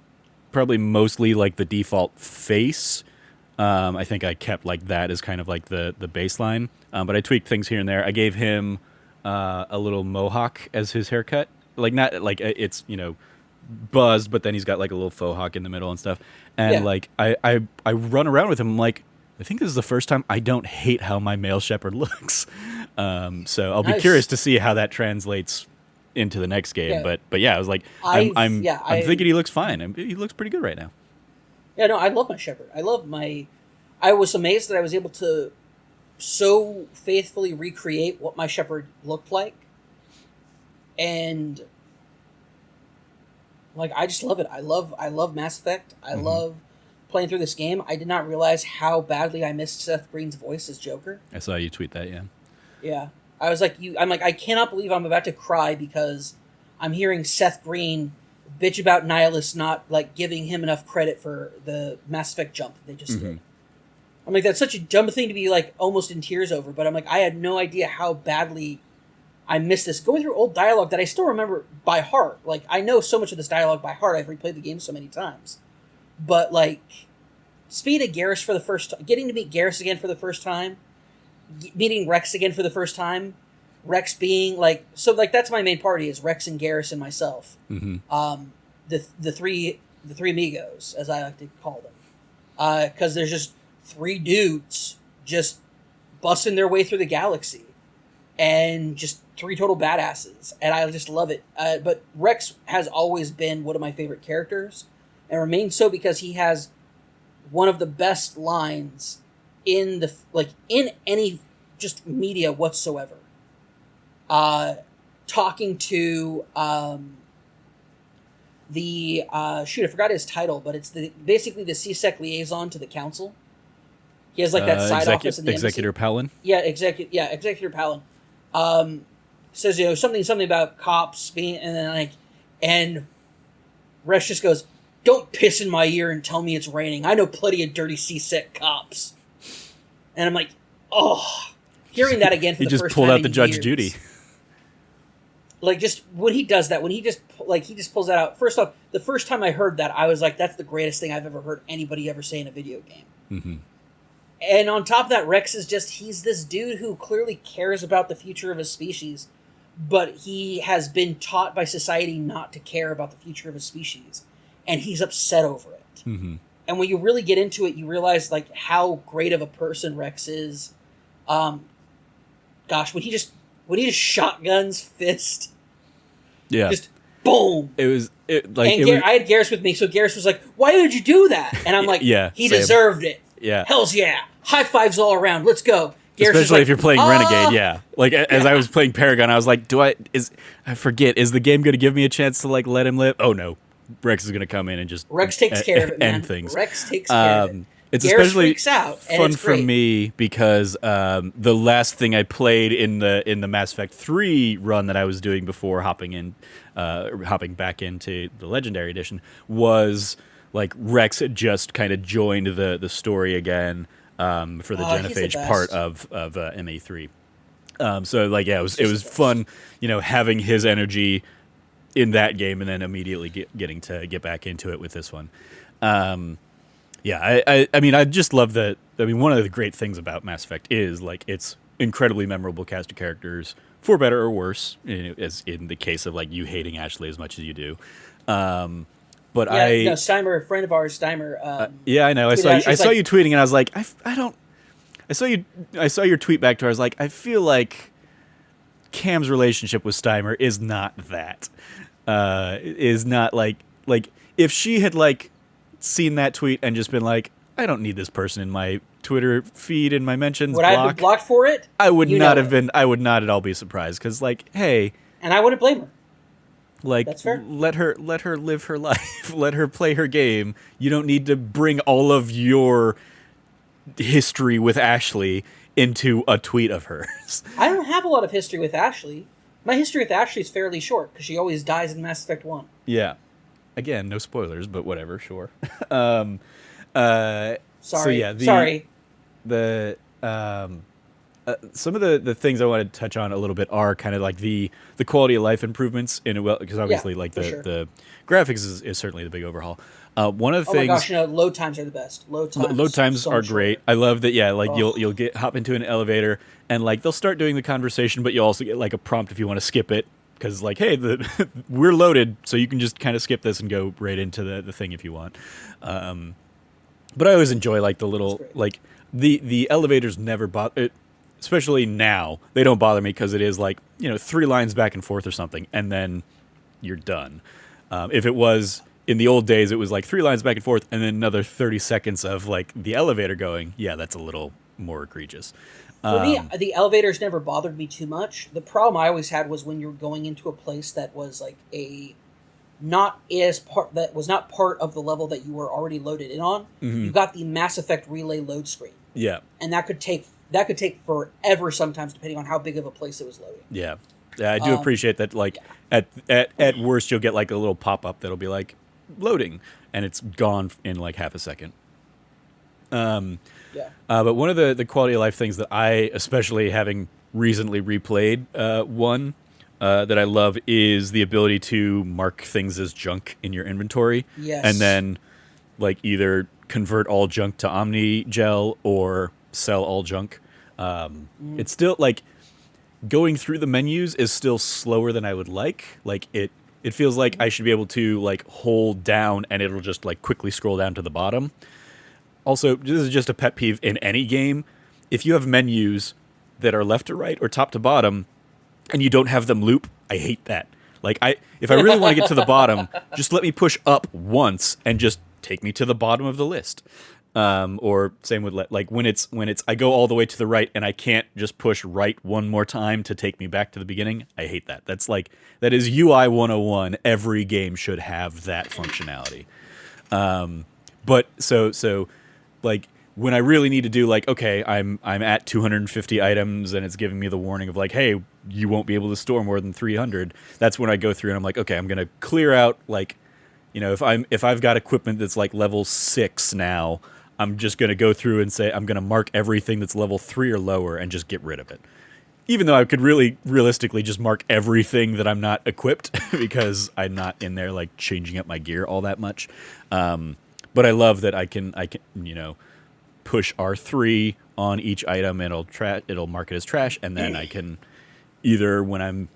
probably mostly like the default face. I think I kept like that as kind of like the baseline, but I tweaked things here and there. I gave him a little mohawk as his haircut, like not like it's buzzed, but then he's got like a little faux hawk in the middle and stuff. And like I run around with him. I'm like, I think this is the first time I don't hate how my male shepherd looks. So I'll be curious to see how that translates into the next game. Yeah. But yeah, I was like, I'm thinking he looks fine. He looks pretty good right now. Yeah, no, I love my shepherd. I was amazed that I was able to so faithfully recreate what my shepherd looked like. And like I just love it. I love Mass Effect. I love playing through this game. I did not realize how badly I missed Seth Green's voice as Joker. I saw you tweet that, yeah. Yeah. I was like I cannot believe I'm about to cry because I'm hearing Seth Green bitch about Nihilus not like giving him enough credit for the Mass Effect jump that they just did. I'm like, that's such a dumb thing to be like almost in tears over, but I'm like, I had no idea how badly I missed this. Going through old dialogue that I still remember by heart. Like, I know so much of this dialogue by heart. I've replayed the game so many times. But like, speaking of Garrus for the first time, getting to meet Garrus again for the first time, meeting Rex again for the first time, Rex being like, so like that's my main party is Rex and Garrus and myself. The three amigos, as I like to call them, because there's just three dudes just busting their way through the galaxy, and just three total badasses, and I just love it. But Rex has always been one of my favorite characters, and remains so because he has one of the best lines in any just media whatsoever. Talking to I forgot his title, but it's basically the CSEC liaison to the council. He has like that side office in the Executor embassy. Palin. Yeah, Executor Palin. Says something about cops being, and then and Rex just goes, "Don't piss in my ear and tell me it's raining. I know plenty of dirty CSEC cops." And I'm like, oh, hearing that again for the first time. He just pulled out the Judge years. Judy. Like, just when he does that, he just pulls that out. First off, the first time I heard that, I was like, that's the greatest thing I've ever heard anybody ever say in a video game. And on top of that, Rex is he's this dude who clearly cares about the future of his species, but he has been taught by society not to care about the future of his species. And he's upset over it. And when you really get into it, you realize like how great of a person Rex is. Gosh, when he just shotguns Fist. Yeah. Just boom. I had Garrus with me, so Garrus was like, "Why did you do that?" And I'm like, yeah, he deserved it. Yeah. Hells yeah. High fives all around. Let's go. Garrus Especially if you're playing Renegade, yeah. Like as I was playing Paragon, I was like, I forget, is the game going to give me a chance to like let him live? Oh no. Rex is going to come in and just Rex takes care of it, man. End things. Rex takes care of it. It's Garrus especially freaks out, fun for me because the last thing I played in the Mass Effect 3 run that I was doing before hopping back into the Legendary Edition was like Rex had just kind of joined the story again for the Genophage part of MA3. So like yeah, it was fun, having his energy in that game and then immediately getting to get back into it with this one. Yeah, I mean, I just love that. I mean, one of the great things about Mass Effect is like it's incredibly memorable cast of characters, for better or worse. As in the case of like you hating Ashley as much as you do. But Steimer, a friend of ours, Steimer. Yeah, I know. I saw you tweeting, and I was like, I saw your tweet back to her. I was like, I feel like Cam's relationship with Steimer is not that. Is not like if she had like seen that tweet and just been like, I don't need this person in my Twitter feed in my mentions. Would I have been blocked for it? I would not have been. I would not at all be surprised because, like, hey, and I wouldn't blame her. Like, that's fair. Let her live her life. Let her play her game. You don't need to bring all of your history with Ashley into a tweet of hers. I don't have a lot of history with Ashley. My history with Ashley is fairly short because she always dies in Mass Effect 1. Yeah. Again, no spoilers, but whatever, sure. um, Sorry. So yeah, Sorry. Some of the things I want to touch on a little bit are kind of like the quality of life improvements in a well, because obviously like the graphics is certainly the big overhaul. One of the things. Oh my gosh, load times are the best. Load times so are great. shorter. I love that. Yeah, like you'll hop into an elevator and like they'll start doing the conversation, but you'll also get like a prompt if you want to skip it because like, hey, we're loaded, so you can just kind of skip this and go right into the thing if you want. But I always enjoy like the little like the elevators never bother. Especially now, they don't bother me because it is like 3 lines back and forth or something, and then you're done. If it was in the old days, it was like 3 lines back and forth, and then another 30 seconds of like the elevator going. Yeah, that's a little more egregious. For me, the elevators never bothered me too much. The problem I always had was when you were going into a place that was like that was not part of the level that you were already loaded in on. Mm-hmm. You got the Mass Effect relay load screen. Yeah, and that could take forever sometimes, depending on how big of a place it was loading. Yeah, I do appreciate that. Like at worst, you'll get like a little pop up that'll be like loading, and it's gone in like half a second. But one of the quality of life things that I, especially having recently replayed one that I love is the ability to mark things as junk in your inventory. Yes, and then like either convert all junk to Omni Gel or sell all junk. It's still like going through the menus is still slower than I would like. Like it feels like I should be able to like hold down and it'll just like quickly scroll down to the bottom. Also, this is just a pet peeve in any game. If you have menus that are left to right or top to bottom and you don't have them loop, I hate that. Like if I really want to get to the bottom, just let me push up once and just take me to the bottom of the list. Or same with like when it's I go all the way to the right and I can't just push right one more time to take me back to the beginning. I hate that. That is UI 101. Every game should have that functionality. But so like when I really need to do like, okay, I'm at 250 items and it's giving me the warning of like, hey, you won't be able to store more than 300. That's when I go through and I'm like, okay, I'm going to clear out like, if I've got equipment that's like level 6 now, I'm just going to go through and say I'm going to mark everything that's level 3 or lower and just get rid of it. Even though I could really realistically just mark everything that I'm not equipped because I'm not in there like changing up my gear all that much. But I love that I can push R3 on each item and it'll mark it as trash, and then I can either when I'm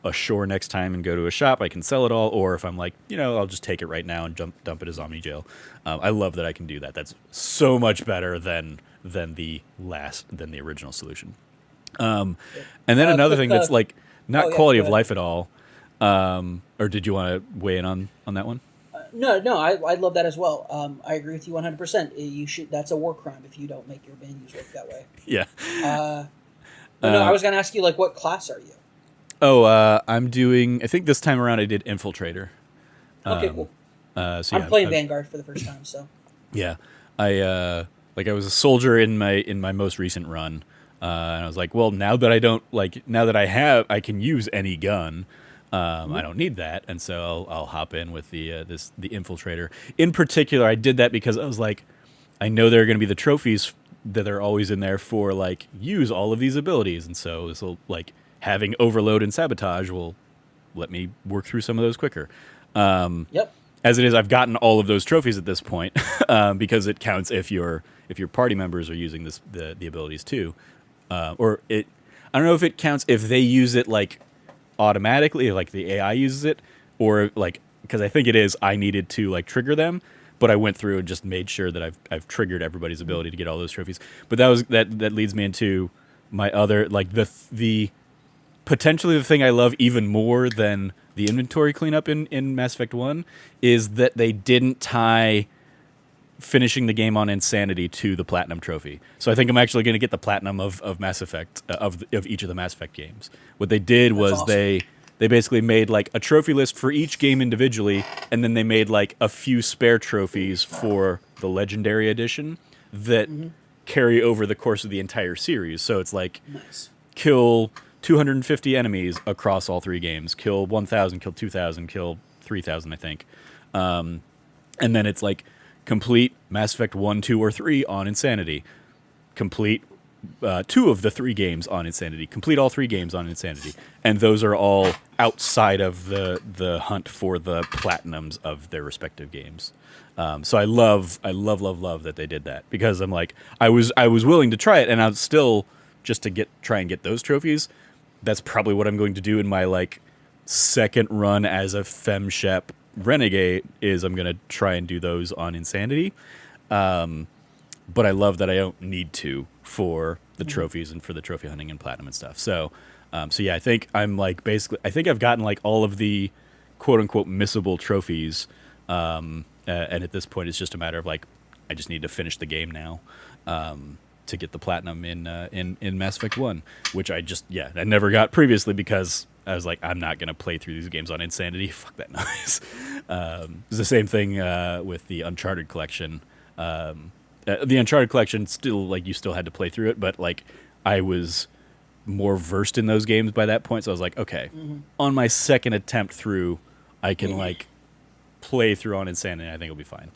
ashore next time and go to a shop, I can sell it all, or if I'm like I'll just take it right now and dump it as Omni Jail. I love that I can do that. That's so much better than the original solution. And then another thing that's like not quality of life at all. Or did you want to weigh in on that one? No, I love that as well. I agree with you 100%. You should. That's a war crime if you don't make your menus work that way. Yeah. I was going to ask you, like, what class are you? I'm doing. I think this time around I did Infiltrator. Okay, cool. So I'm playing Vanguard for the first time, so. Yeah, I was a soldier in my most recent run, and I was like, well, now that I can use any gun. I don't need that, and so I'll hop in with the Infiltrator. In particular, I did that because I was like, I know there are going to be the trophies that are always in there for like use all of these abilities, and so this will like having overload and sabotage will let me work through some of those quicker. Yep. As it is, I've gotten all of those trophies at this point because it counts if your party members are using the abilities too, I don't know if it counts if they use it like automatically, like the AI uses it, or like because I think it is I needed to like trigger them, but I went through and just made sure that I've triggered everybody's ability to get all those trophies. But that leads me into my other like the potentially the thing I love even more than the inventory cleanup in Mass Effect 1 is that they didn't tie finishing the game on Insanity to the Platinum trophy. So I think I'm actually going to get the Platinum of Mass Effect, of each of the Mass Effect games. What they did was awesome. They basically made like a trophy list for each game individually, and then they made like a few spare trophies for the Legendary Edition that carry over the course of the entire series. So it's like kill 250 enemies across all 3 games. Kill 1,000, kill 2,000, kill 3,000, I think. And then it's like complete Mass Effect 1, 2, or 3 on Insanity. Complete 2 of the 3 games on Insanity. Complete all 3 games on Insanity. And those are all outside of the hunt for the platinums of their respective games. So I love that they did that, because I'm like, I was willing to try it, and I was still just to try and get those trophies. That's probably what I'm going to do in my like second run as a FemShep Renegade. Is I'm going to try and do those on Insanity. But I love that I don't need to for the trophies and for the trophy hunting and platinum and stuff. So yeah, I think I'm like basically, I think I've gotten like all of the quote unquote missable trophies. And at this point, it's just a matter of like, I just need to finish the game now to get the platinum in Mass Effect 1, which I never got previously because I was like, I'm not going to play through these games on Insanity. Fuck that noise. It's the same thing with the Uncharted collection. The Uncharted collection still, like, you still had to play through it, but like I was more versed in those games by that point, so I was like, okay, on my second attempt through, I can like play through on Insanity. I think it'll be fine.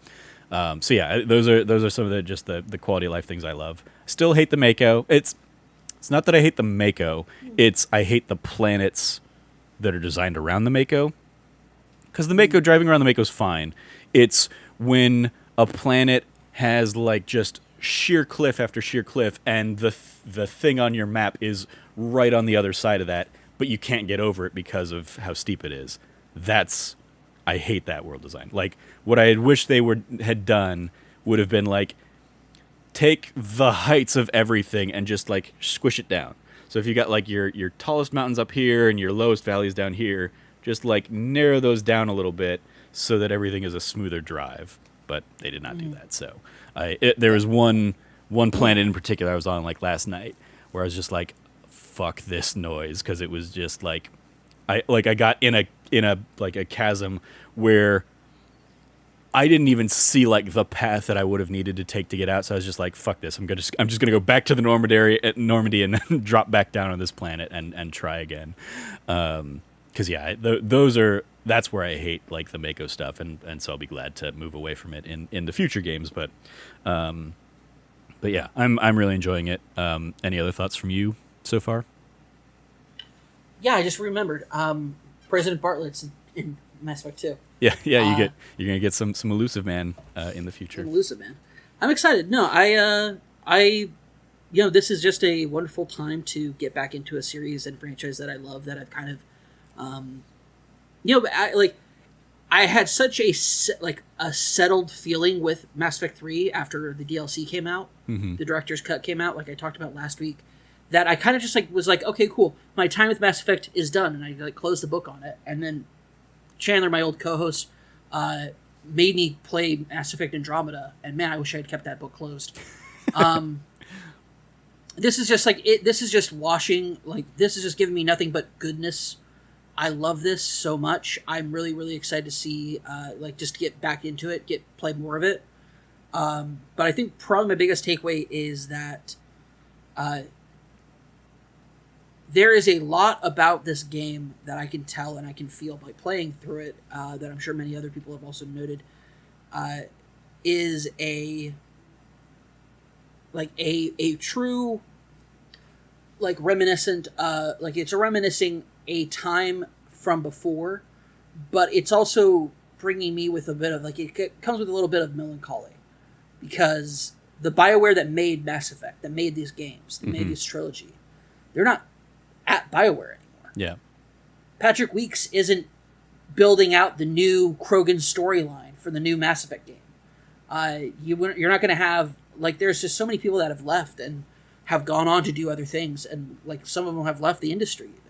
So yeah, those are some of the quality of life things I love. Still hate the Mako. It's not that I hate the Mako. It's I hate the planets that are designed around the Mako. Because the Mako, driving around the Mako is fine. It's when a planet has like just sheer cliff after sheer cliff, and the thing on your map is right on the other side of that, but you can't get over it because of how steep it is. I hate that world design. Like, what I had wished they had done would have been like, take the heights of everything and just like squish it down. So if you got like your tallest mountains up here and your lowest valleys down here, just like narrow those down a little bit so that everything is a smoother drive. But they did not do that. So there was one planet in particular I was on like last night where I was just like, fuck this noise, because it was just like I got in a like a chasm where I didn't even see like the path that I would have needed to take to get out. So I was just like, fuck this. I'm just gonna go back to the Normandy and then drop back down on this planet and try again. Because that's where I hate like the Mako stuff, and so I'll be glad to move away from it in the future games. But yeah, I'm really enjoying it. Any other thoughts from you so far? Yeah, I just remembered. President Bartlett's in Mass Effect 2. Yeah, you're gonna get some Elusive Man in the future. Elusive Man. I'm excited. No, I this is just a wonderful time to get back into a series and franchise that I love, that I've kind of I had such a settled feeling with Mass Effect 3 after the DLC came out, the director's cut came out, like I talked about last week, that I kind of just like was like, okay, cool, my time with Mass Effect is done, and I like closed the book on it. And then Chandler, my old co-host, made me play Mass Effect Andromeda, and man, I wish I had kept that book closed. This is just like it. This is just washing. Like, this is just giving me nothing but goodness. I love this so much. I'm really, really excited to see, just get back into it, play more of it. But I think probably my biggest takeaway is that there is a lot about this game that I can tell and I can feel by playing through it, that I'm sure many other people have also noted, is a true, like, reminiscent, it's reminiscing a time from before, but it's also bringing me with a bit of, like, it comes with a little bit of melancholy, because the BioWare that made Mass Effect, that made these games, that made this trilogy, they're not at BioWare anymore. Yeah. Patrick Weeks isn't building out the new Krogan storyline for the new Mass Effect game. You're not going to have, like, there's just so many people that have left and have gone on to do other things, and like some of them have left the industry even.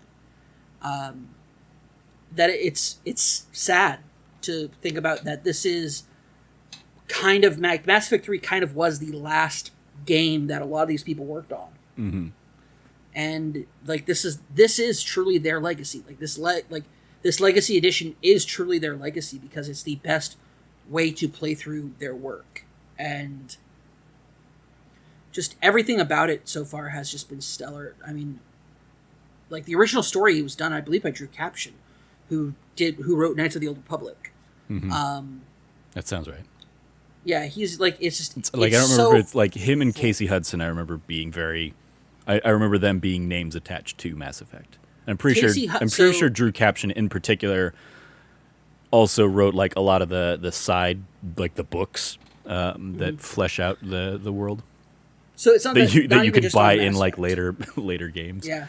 That it's sad to think about that. This is kind of Mass Effect 3 kind of was the last game that a lot of these people worked on. And like this is truly their legacy. Like this legacy edition is truly their legacy, because it's the best way to play through their work. And just everything about it so far has just been stellar. I mean, like the original story was done, I believe, by Drew Caption, who wrote Knights of the Old Republic. That sounds right. Yeah, he's like It's like I don't remember if it's like him and Casey Hudson. I remember being very. I remember them being names attached to Mass Effect. And I'm pretty sure Drew Caption in particular also wrote like a lot of the side, like the books that flesh out the world. So it's not that you could buy in Effect. like later games. Yeah,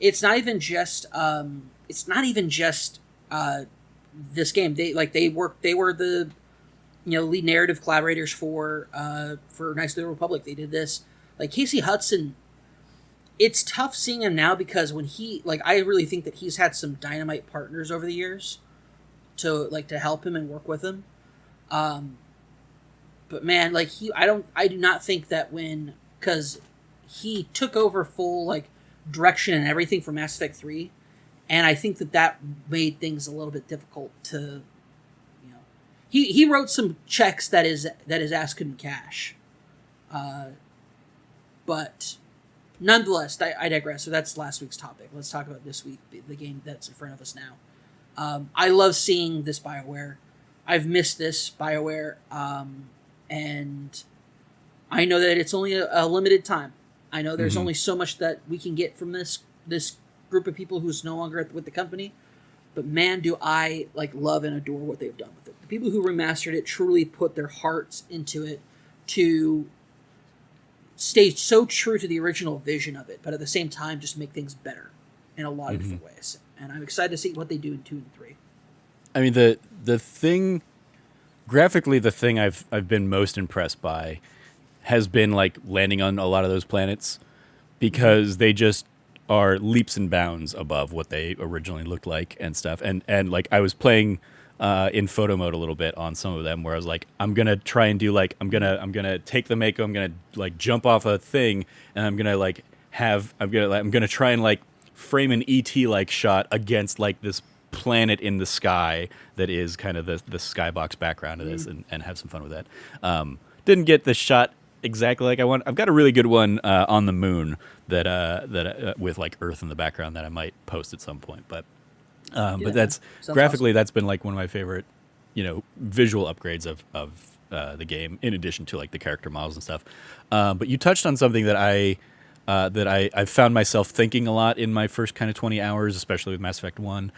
it's not even just this game. They were the lead narrative collaborators for Knights of the Republic. They did this. Like Casey Hudson, it's tough seeing him now because when I really think that he's had some dynamite partners over the years to help him and work with him. But man, I do not think that because he took over full direction and everything for Mass Effect 3, and I think that made things a little bit difficult to. He wrote some checks that his ass couldn't cash, but nonetheless, I digress. So that's last week's topic. Let's talk about this week, the game that's in front of us now. I love seeing this BioWare. I've missed this BioWare, and I know that it's only a limited time. I know there's only so much that we can get from this group of people who's no longer with the company. But man, do I love and adore what they've done with it. The people who remastered it truly put their hearts into it to stay so true to the original vision of it, but at the same time just make things better in a lot of different ways. And I'm excited to see what they do in 2 and 3. I mean, the thing graphically, the thing I've been most impressed by has been landing on a lot of those planets, because they just are leaps and bounds above what they originally looked like and stuff. And I was playing in photo mode a little bit on some of them, where I was like, I'm gonna try and do I'm gonna take the Mako, I'm gonna jump off a thing, and I'm gonna try and frame an ET shot against this planet in the sky that is kind of the skybox background of this, and have some fun with that. Didn't get the shot exactly like I want. I've got a really good one on the moon that with Earth in the background that I might post at some point. But that's graphically awesome. That's been one of my favorite, visual upgrades of the game, in addition to the character models and stuff. But you touched on something that I found myself thinking a lot in my first kind of 20 hours, especially with Mass Effect 1,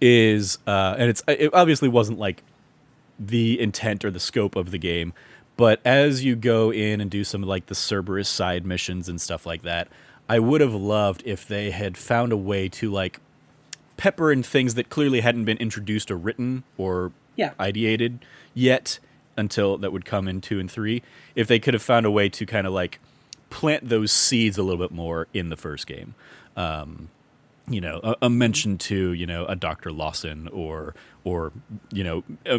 is and it obviously wasn't the intent or the scope of the game. But as you go in and do some of the Cerberus side missions and stuff like that, I would have loved if they had found a way to pepper in things that clearly hadn't been introduced or written or ideated yet, until that would come in 2 and 3. If they could have found a way to kind of plant those seeds a little bit more in the first game. A mention to, a Dr. Lawson or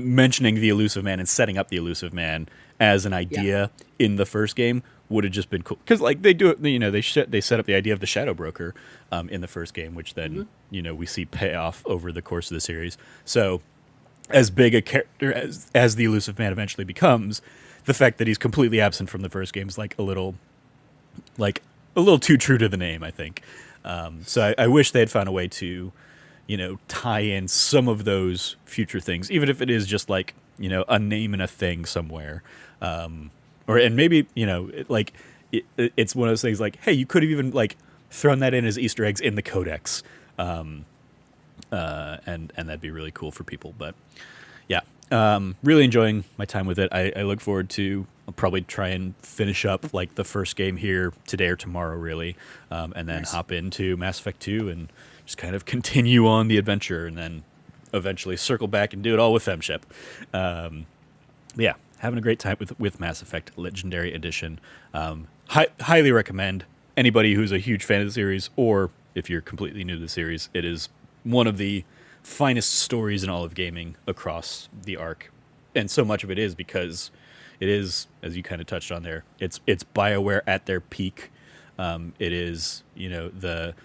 mentioning the Elusive Man and setting up the Elusive Man as an idea in the first game would have just been cool. Because they do it, they set up the idea of the Shadow Broker in the first game, which then, we see pay off over the course of the series. So as big a character as the Elusive Man eventually becomes, the fact that he's completely absent from the first game is a little too true to the name, I think. So I wish they had found a way to, tie in some of those future things, even if it is just a name and a thing somewhere. And maybe, it's one of those things hey, you could have even thrown that in as Easter eggs in the Codex. And that'd be really cool for people. But yeah, really enjoying my time with it. I look forward to, I'll probably try and finish up the first game here today or tomorrow, really, and then hop into Mass Effect 2 and just kind of continue on the adventure, and then eventually circle back and do it all with Femship. Yeah, having a great time with Mass Effect Legendary Edition. Highly recommend anybody who's a huge fan of the series, or if you're completely new to the series. It is one of the finest stories in all of gaming across the arc, and so much of it is because it is, as you kind of touched on there, it's BioWare at their peak. It is, the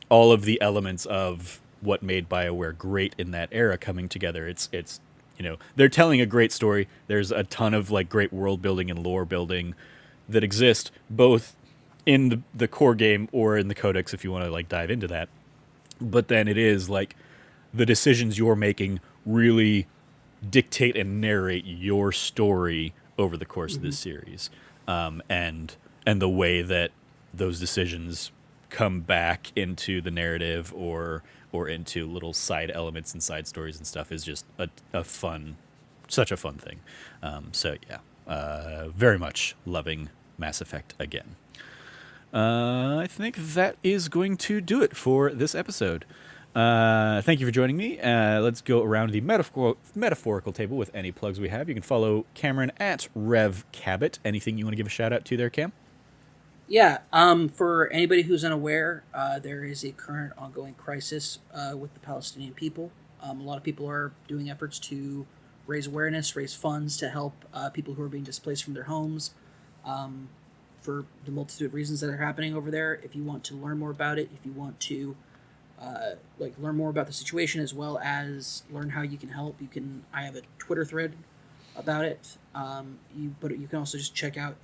all of the elements of what made BioWare great in that era coming together. It's they're telling a great story. There's a ton of great world building and lore building that exist both in the core game or in the codex if you want to like dive into that. But then it is like the decisions you're making really dictate and narrate your story over the course of this series, and the way that those decisions come back into the narrative or into little side elements and side stories and stuff is just a fun, such a fun thing. So yeah, very much loving Mass Effect again. I think that is going to do it for this episode. Thank you for joining me. Let's go around the metaphorical table with any plugs we have. You can follow Cameron at Rev Cabot. Anything you want to give a shout out to there, Cam? Yeah, for anybody who's unaware, there is a current ongoing crisis with the Palestinian people. A lot of people are doing efforts to raise awareness, raise funds to help people who are being displaced from their homes for the multitude of reasons that are happening over there. If you want to learn more about it, if you want to learn more about the situation as well as learn how you can help, I have a Twitter thread about it. But you can also just check out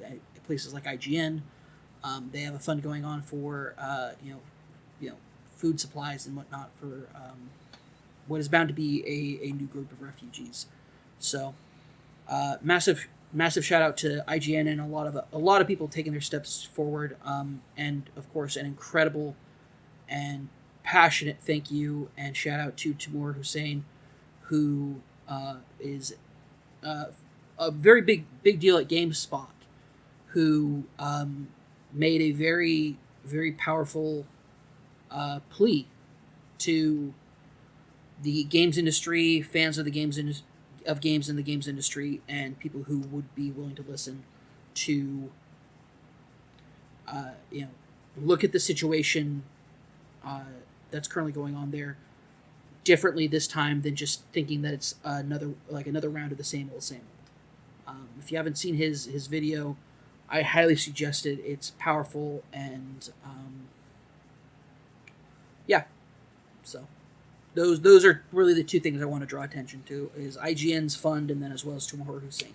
places like IGN. They have a fund going on for food supplies and whatnot for what is bound to be a new group of refugees. So massive shout out to IGN and a lot of people taking their steps forward. And of course an incredible and passionate thank you and shout out to Timur Hussein, who is a very big deal at GameSpot, who made a very, very powerful plea to the games industry, fans of the games in the games industry, and people who would be willing to listen to, look at the situation that's currently going on there differently this time than just thinking that it's another round of the same old. If you haven't seen his video, I highly suggest it. It's powerful, and yeah. So those are really the two things I want to draw attention to: is IGN's fund, and then as well as Timur Hussein.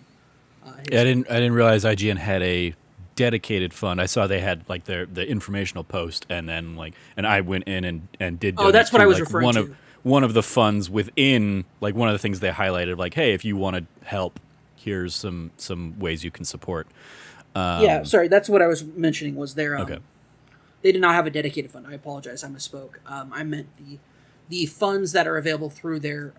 I didn't realize IGN had a dedicated fund. I saw they had like the informational post, and then and I went in and did. Oh, that's what I was referring to. One of the funds within, like, one of the things they highlighted, like, hey, if you want to help, here's some ways you can support. Yeah, sorry, that's what I was mentioning was their okay. They did not have a dedicated fund. I apologize, I misspoke. I meant the funds that are available through their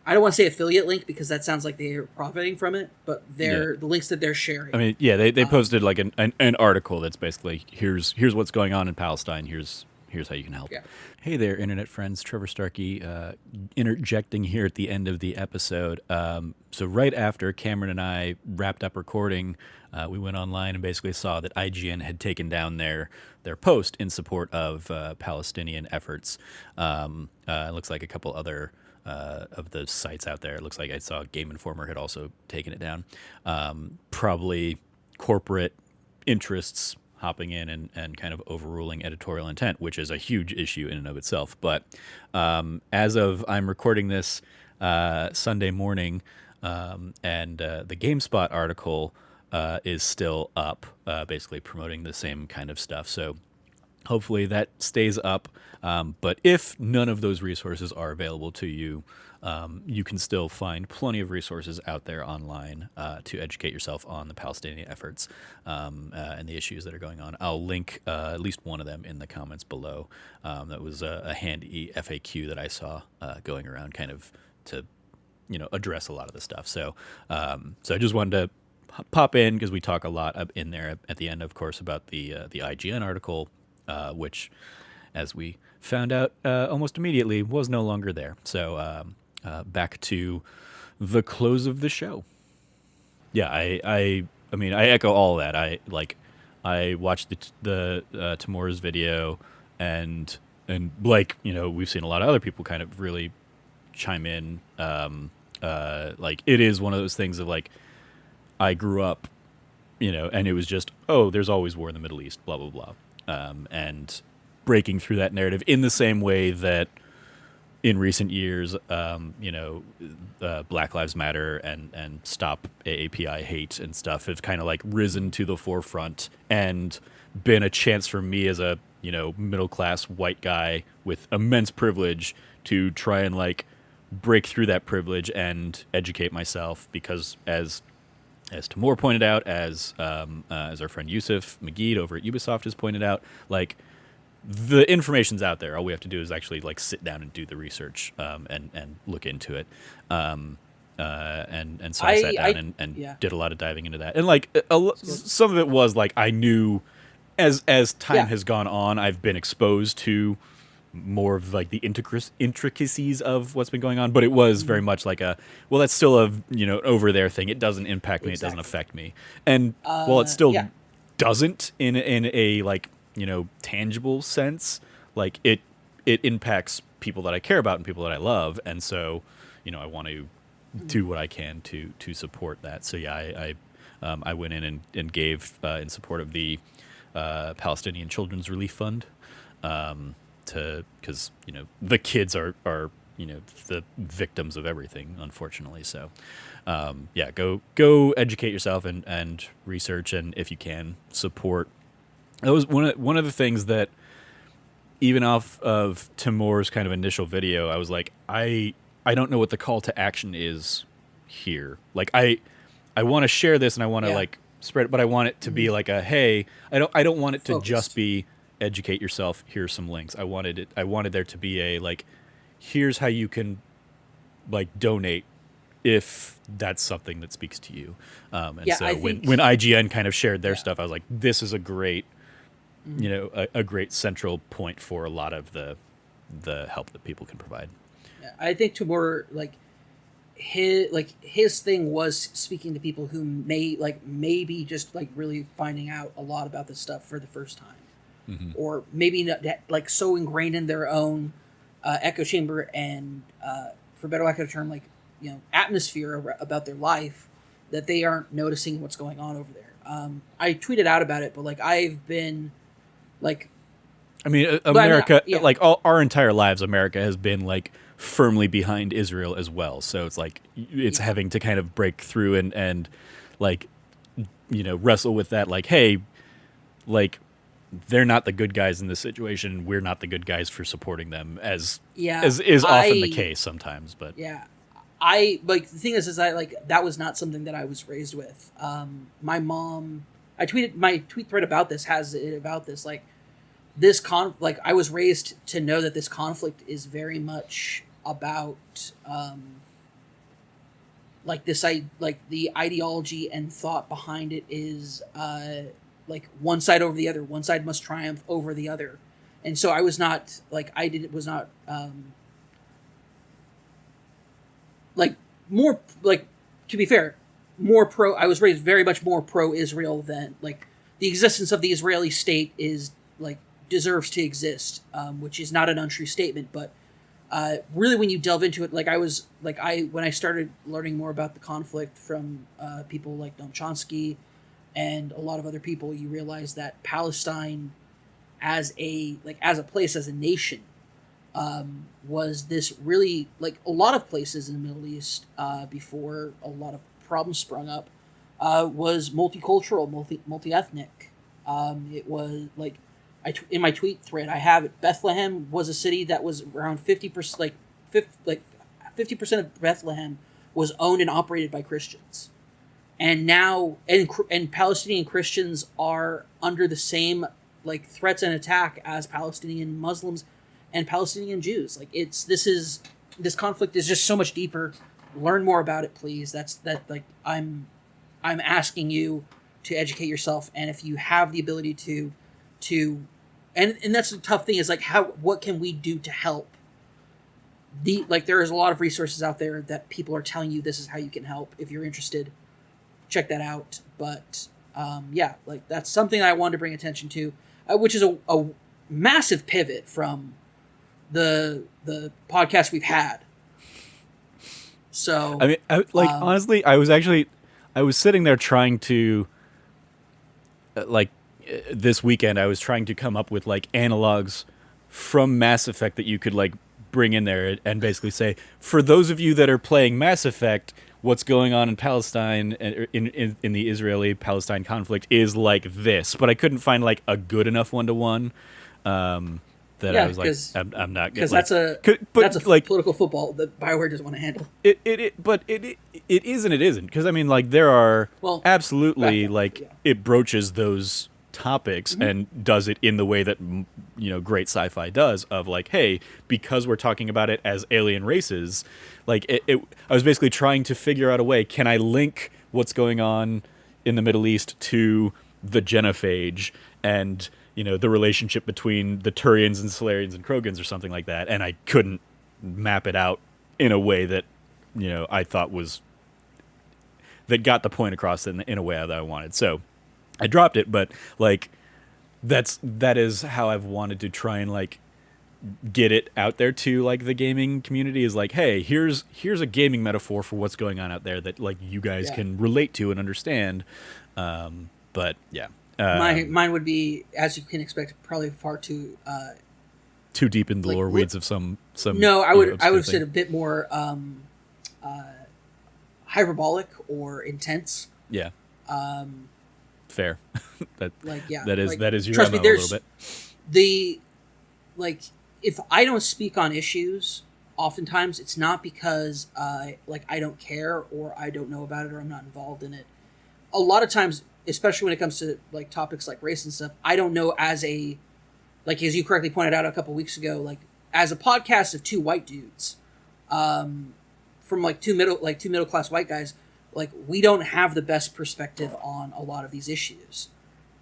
I don't want to say affiliate link because that sounds like they're profiting from it, but the links that they're sharing. I mean, yeah, they posted like an article that's basically here's what's going on in Palestine. Here's how you can help. Yeah. Hey there, internet friends. Trevor Starkey interjecting here at the end of the episode. So right after Cameron and I wrapped up recording, we went online and basically saw that IGN had taken down their post in support of Palestinian efforts. It looks like a couple other of the sites out there. It looks like I saw Game Informer had also taken it down. Probably corporate interests hopping in and kind of overruling editorial intent, which is a huge issue in and of itself. But as of I'm recording this Sunday morning, and the GameSpot article is still up, basically promoting the same kind of stuff. So hopefully that stays up. But if none of those resources are available to you, you can still find plenty of resources out there online to educate yourself on the Palestinian efforts and the issues that are going on. I'll link at least one of them in the comments below. That was a handy FAQ that I saw going around, kind of to address a lot of the stuff. So I just wanted to pop in because we talk a lot up in there at the end, of course, about the IGN article, which, as we found out almost immediately, was no longer there. So back to the close of the show. Yeah, I mean, I echo all that. I watched the Timur's video, and we've seen a lot of other people kind of really chime in. It is one of those things of I grew up, and it was just, oh, there's always war in the Middle East, blah, blah, blah. And breaking through that narrative in the same way that in recent years, Black Lives Matter and Stop AAPI hate and stuff have kind of risen to the forefront. And been a chance for me as a middle class white guy with immense privilege to try and like break through that privilege and educate myself, because as Timur pointed out, as our friend Yusuf Magid over at Ubisoft has pointed out, like the information's out there. All we have to do is actually like sit down and do the research, and look into it. And so I sat down and did a lot of diving into that. And like some of it was like I knew as time has gone on, I've been exposed to more of like the intricacies of what's been going on, but it was very much like that's still a over there thing. It doesn't impact me. It doesn't affect me. And while it still doesn't in a like tangible sense, like it impacts people that I care about and people that I love, and so I want to do what I can to support that. So yeah, I went in and gave in support of the Palestinian Children's Relief Fund, because the kids are the victims of everything, unfortunately. So go educate yourself and research, and if you can, support. That was one of the things that, even off of Timur's kind of initial video, I was like, I don't know what the call to action is here. Like I want to share this and I want to like spread it, but I want it to be like a, hey, I don't want it to just be educate yourself, here's some links. I wanted there to be a like, here's how you can like donate if that's something that speaks to you. So when IGN kind of shared their stuff, I was like, this is a great a great central point for a lot of the help that people can provide. Yeah, I think Timur, his thing was speaking to people who maybe just like really finding out a lot about this stuff for the first time, or maybe not like so ingrained in their own echo chamber and for better lack of a term, like atmosphere about their life, that they aren't noticing what's going on over there. I tweeted out about it, but like I've been like, I mean, America, like all our entire lives, America has been like firmly behind Israel as well. So it's like it's having to kind of break through and like wrestle with that. Like, hey, like they're not the good guys in this situation. We're not the good guys for supporting them, as is often the case sometimes. But I like the thing is I like that was not something that I was raised with. My mom, I tweeted my tweet thread about this has it about this like this like I was raised to know that this conflict is very much about like this like the ideology and thought behind it is like one side over the other, one side must triumph over the other. And so I was not like like more like, to be fair, more pro. I was raised very much more pro-Israel than like the existence of the Israeli state is like deserves to exist, which is not an untrue statement. But really, when you delve into it, like when I started learning more about the conflict from people like Noam Chomsky and a lot of other people, you realize that Palestine, as a place, as a nation, was this really, like a lot of places in the Middle East before a lot of problems sprung up, was multicultural, multi-ethnic. It was like, in my tweet thread, I have it. Bethlehem was a city that was around 50%, 50% of Bethlehem was owned and operated by Christians. And now, and Palestinian Christians are under the same like threats and attack as Palestinian Muslims and Palestinian Jews. Like this conflict is just so much deeper. Learn more about it, please. Like I'm asking you to educate yourself, and if you have the ability to and that's the tough thing is like what can we do to help? There is a lot of resources out there that people are telling you this is how you can help. If you're interested, check that out. But like that's something I wanted to bring attention to, which is a massive pivot from the podcast we've had. So I mean, honestly, I was sitting there trying to this weekend I was trying to come up with like analogs from Mass Effect that you could like bring in there and basically say, for those of you that are playing Mass Effect, what's going on in Palestine in the Israeli-Palestine conflict is like this, but I couldn't find like a good enough one-to-one that I Yeah, was like, I'm not because like, that's a like political football that Bioware doesn't want to handle. it is and it isn't, because I mean, like, there are Well, absolutely, back like, yeah. it broaches those topics and does it in the way that great sci-fi does, of like, hey, because we're talking about it as alien races, like I was basically trying to figure out a way, can I link what's going on in the Middle East to the genophage and the relationship between the Turians and Solarians and Krogans or something like that, and I couldn't map it out in a way that I thought that got the point across in a way that I wanted. So I dropped it, but like that is how I've wanted to try and like get it out there to like the gaming community, is like, hey, here's a gaming metaphor for what's going on out there that like you guys can relate to and understand. But yeah. Mine would be, as you can expect, probably far too deep in the lore weeds of some. No, I would have said a bit more hyperbolic or intense. Yeah. Fair. that is your trust me, MO a little bit. If I don't speak on issues, oftentimes it's not because I don't care or I don't know about it or I'm not involved in it. A lot of times, especially when it comes to like topics like race and stuff, I don't know, as you correctly pointed out a couple weeks ago, like as a podcast of two white dudes, from like two middle class white guys, like we don't have the best perspective on a lot of these issues.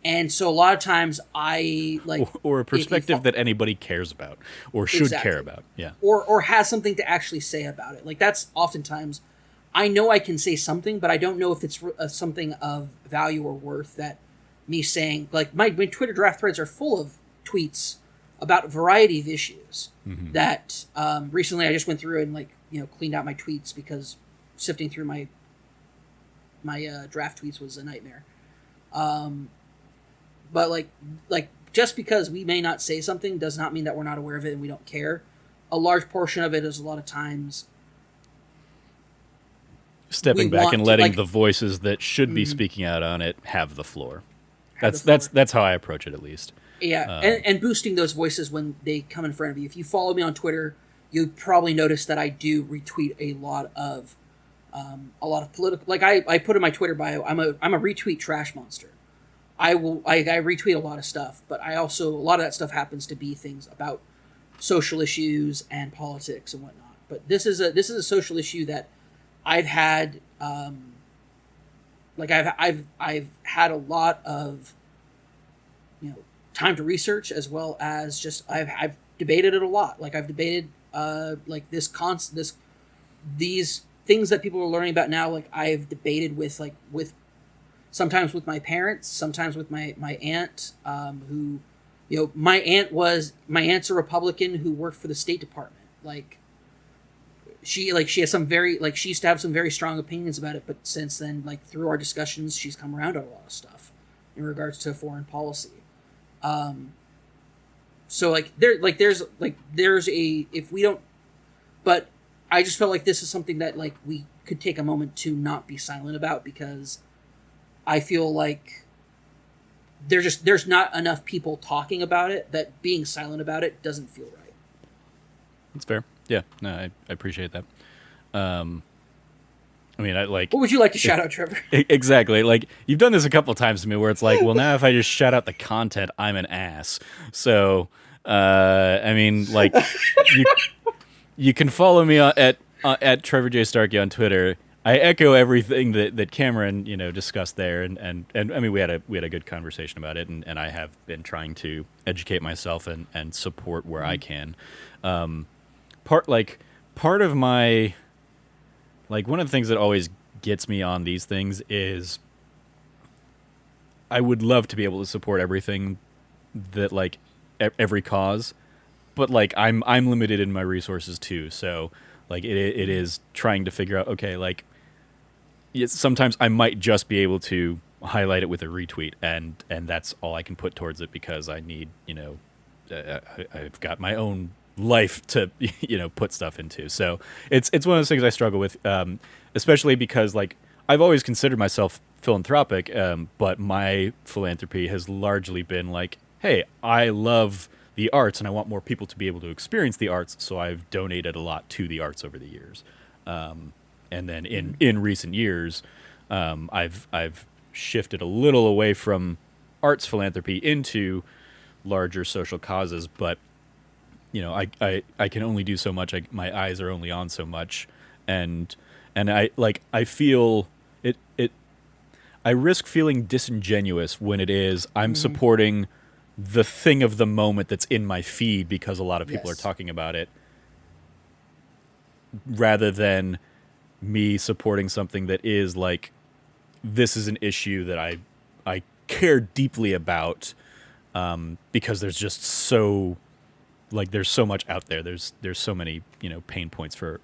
And so a lot of times I like, or a perspective that anybody cares about or should care about. Yeah. Or has something to actually say about it. Like that's oftentimes, I know I can say something, but I don't know if it's something of value or worth that me saying, like my Twitter draft threads are full of tweets about a variety of issues that recently I just went through and like, cleaned out my tweets because sifting through my draft tweets was a nightmare. But like just because we may not say something does not mean that we're not aware of it and we don't care. A large portion of it is a lot of times stepping back and letting the voices that should be speaking out on it have the floor. That's how I approach it, at least. Yeah, and boosting those voices when they come in front of you. If you follow me on Twitter, you probably notice that I do retweet a lot of political. Like I put in my Twitter bio, I'm a retweet trash monster. I retweet a lot of stuff, but I also, a lot of that stuff happens to be things about social issues and politics and whatnot. But this is a social issue that I've had, I've had a lot of time to research, as well as just I've debated it a lot. Like I've debated these things that people are learning about now. Like I've debated with sometimes with my parents, sometimes with my aunt, who, my aunt's a Republican who worked for the State Department. She has some she used to have some very strong opinions about it, but since then, through our discussions, she's come around on a lot of stuff in regards to foreign policy. So there's a, if we don't, but I just felt like this is something that we could take a moment to not be silent about, because I feel like there's not enough people talking about it, that being silent about it doesn't feel right. That's fair. Yeah, no, I appreciate that. I mean, what would you like to shout out, Trevor? Exactly. You've done this a couple of times to me where it's like, well, now if I just shout out the content, I'm an ass. So, I mean, you can follow me at Trevor J. Starkey on Twitter. I echo everything that Cameron, discussed there, and I mean, we had a good conversation about it, and I have been trying to educate myself and support where I can. Part of my, one of the things that always gets me on these things is I would love to be able to support everything that every cause, but I'm limited in my resources too. So it is trying to figure out, okay, sometimes I might just be able to highlight it with a retweet, and that's all I can put towards it, because I need, I've got my own life to put stuff into. So it's one of those things I struggle with, especially because like I've always considered myself philanthropic, but my philanthropy has largely been like, hey, I love the arts and I want more people to be able to experience the arts, so I've donated a lot to the arts over the years. And then in recent years, I've shifted a little away from arts philanthropy into larger social causes, but I can only do so much. My eyes are only on so much, and I feel it. I risk feeling disingenuous when it is I'm supporting the thing of the moment that's in my feed because a lot of people are talking about it, rather than me supporting something that is like, this is an issue that I care deeply about, because there's just so like there's so much out there. There's so many pain points for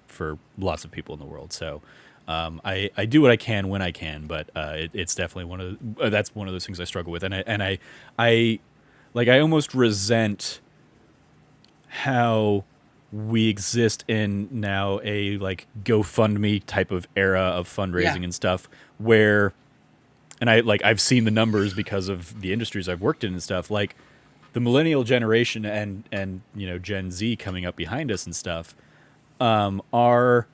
lots of people in the world. So I do what I can when I can, but it's definitely that's one of those things I struggle with, and I almost resent how we exist in now a like GoFundMe type of era of fundraising and stuff where, and I've seen the numbers because of the industries I've worked in and stuff, like the millennial generation and Gen Z coming up behind us and stuff, are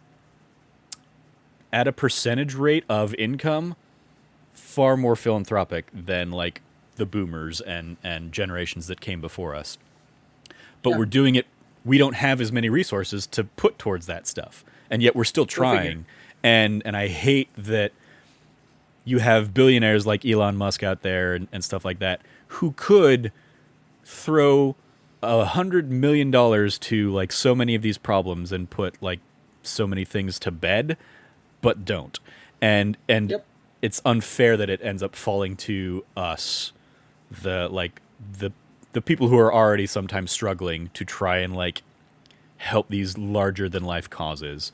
at a percentage rate of income far more philanthropic than like the boomers and generations that came before us. But we're doing it. We don't have as many resources to put towards that stuff, and yet we're still trying. And I hate that you have billionaires like Elon Musk out there and stuff like that who could throw $100 million to like so many of these problems and put like so many things to bed, but don't. And it's unfair that it ends up falling to us, the people who are already sometimes struggling to try and like help these larger than life causes,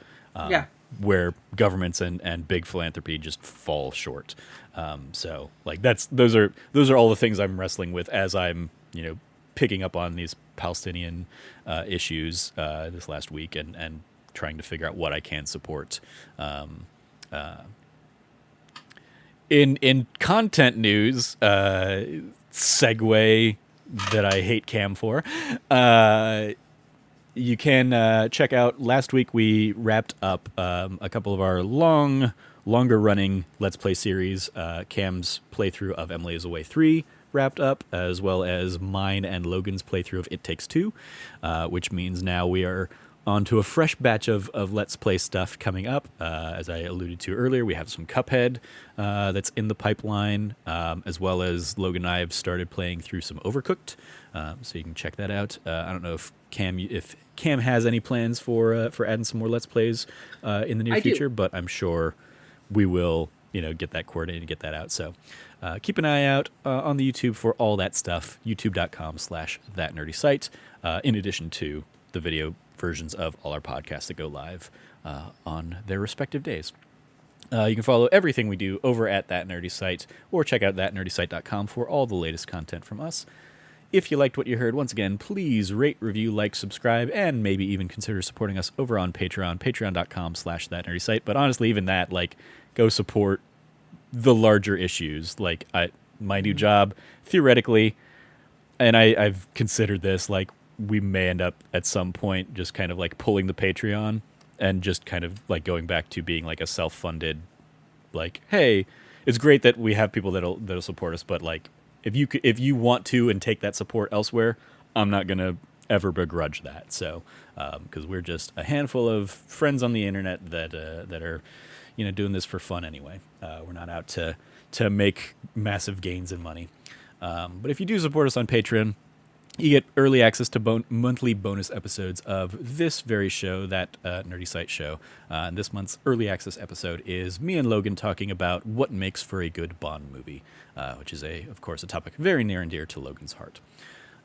where governments and big philanthropy just fall short. So like those are all the things I'm wrestling with as I'm picking up on these Palestinian issues this last week and trying to figure out what I can support. In content news, segue that I hate Cam for, you can check out, last week we wrapped up a couple of our longer running Let's Play series. Cam's playthrough of Emily is Away 3 wrapped up, as well as mine and Logan's playthrough of It Takes Two, which means now we are on to a fresh batch of Let's Play stuff coming up. As I alluded to earlier, we have some Cuphead that's in the pipeline, as well as Logan and I have started playing through some Overcooked, so you can check that out. I don't know if Cam has any plans for adding some more Let's Plays in the near future, but I'm sure we will get that coordinated and get that out. So keep an eye out on the YouTube for all that stuff, youtube.com/thatnerdysite, in addition to the video versions of all our podcasts that go live on their respective days. You can follow everything we do over at That Nerdy Site, or check out thatnerdysite.com for all the latest content from us. If you liked what you heard, once again, please rate, review, like, subscribe, and maybe even consider supporting us over on Patreon, patreon.com/thatnerdysite. But honestly, even that, like, go support the larger issues. Like, my new job, theoretically, and I've considered this, like, we may end up at some point just kind of like pulling the Patreon and just kind of like going back to being like a self-funded, like, hey, it's great that we have people that'll support us, but like if you want to and take that support elsewhere, I'm not gonna ever begrudge that. So because we're just a handful of friends on the internet that are doing this for fun anyway. We're not out to make massive gains in money. But if you do support us on Patreon, you get early access to monthly bonus episodes of this very show, that Nerdy Site show. And this month's early access episode is me and Logan talking about what makes for a good Bond movie, which is, of course, a topic very near and dear to Logan's heart.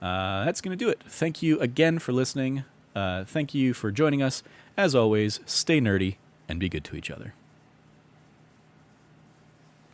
That's going to do it. Thank you again for listening. Thank you for joining us. As always, stay nerdy and be good to each other.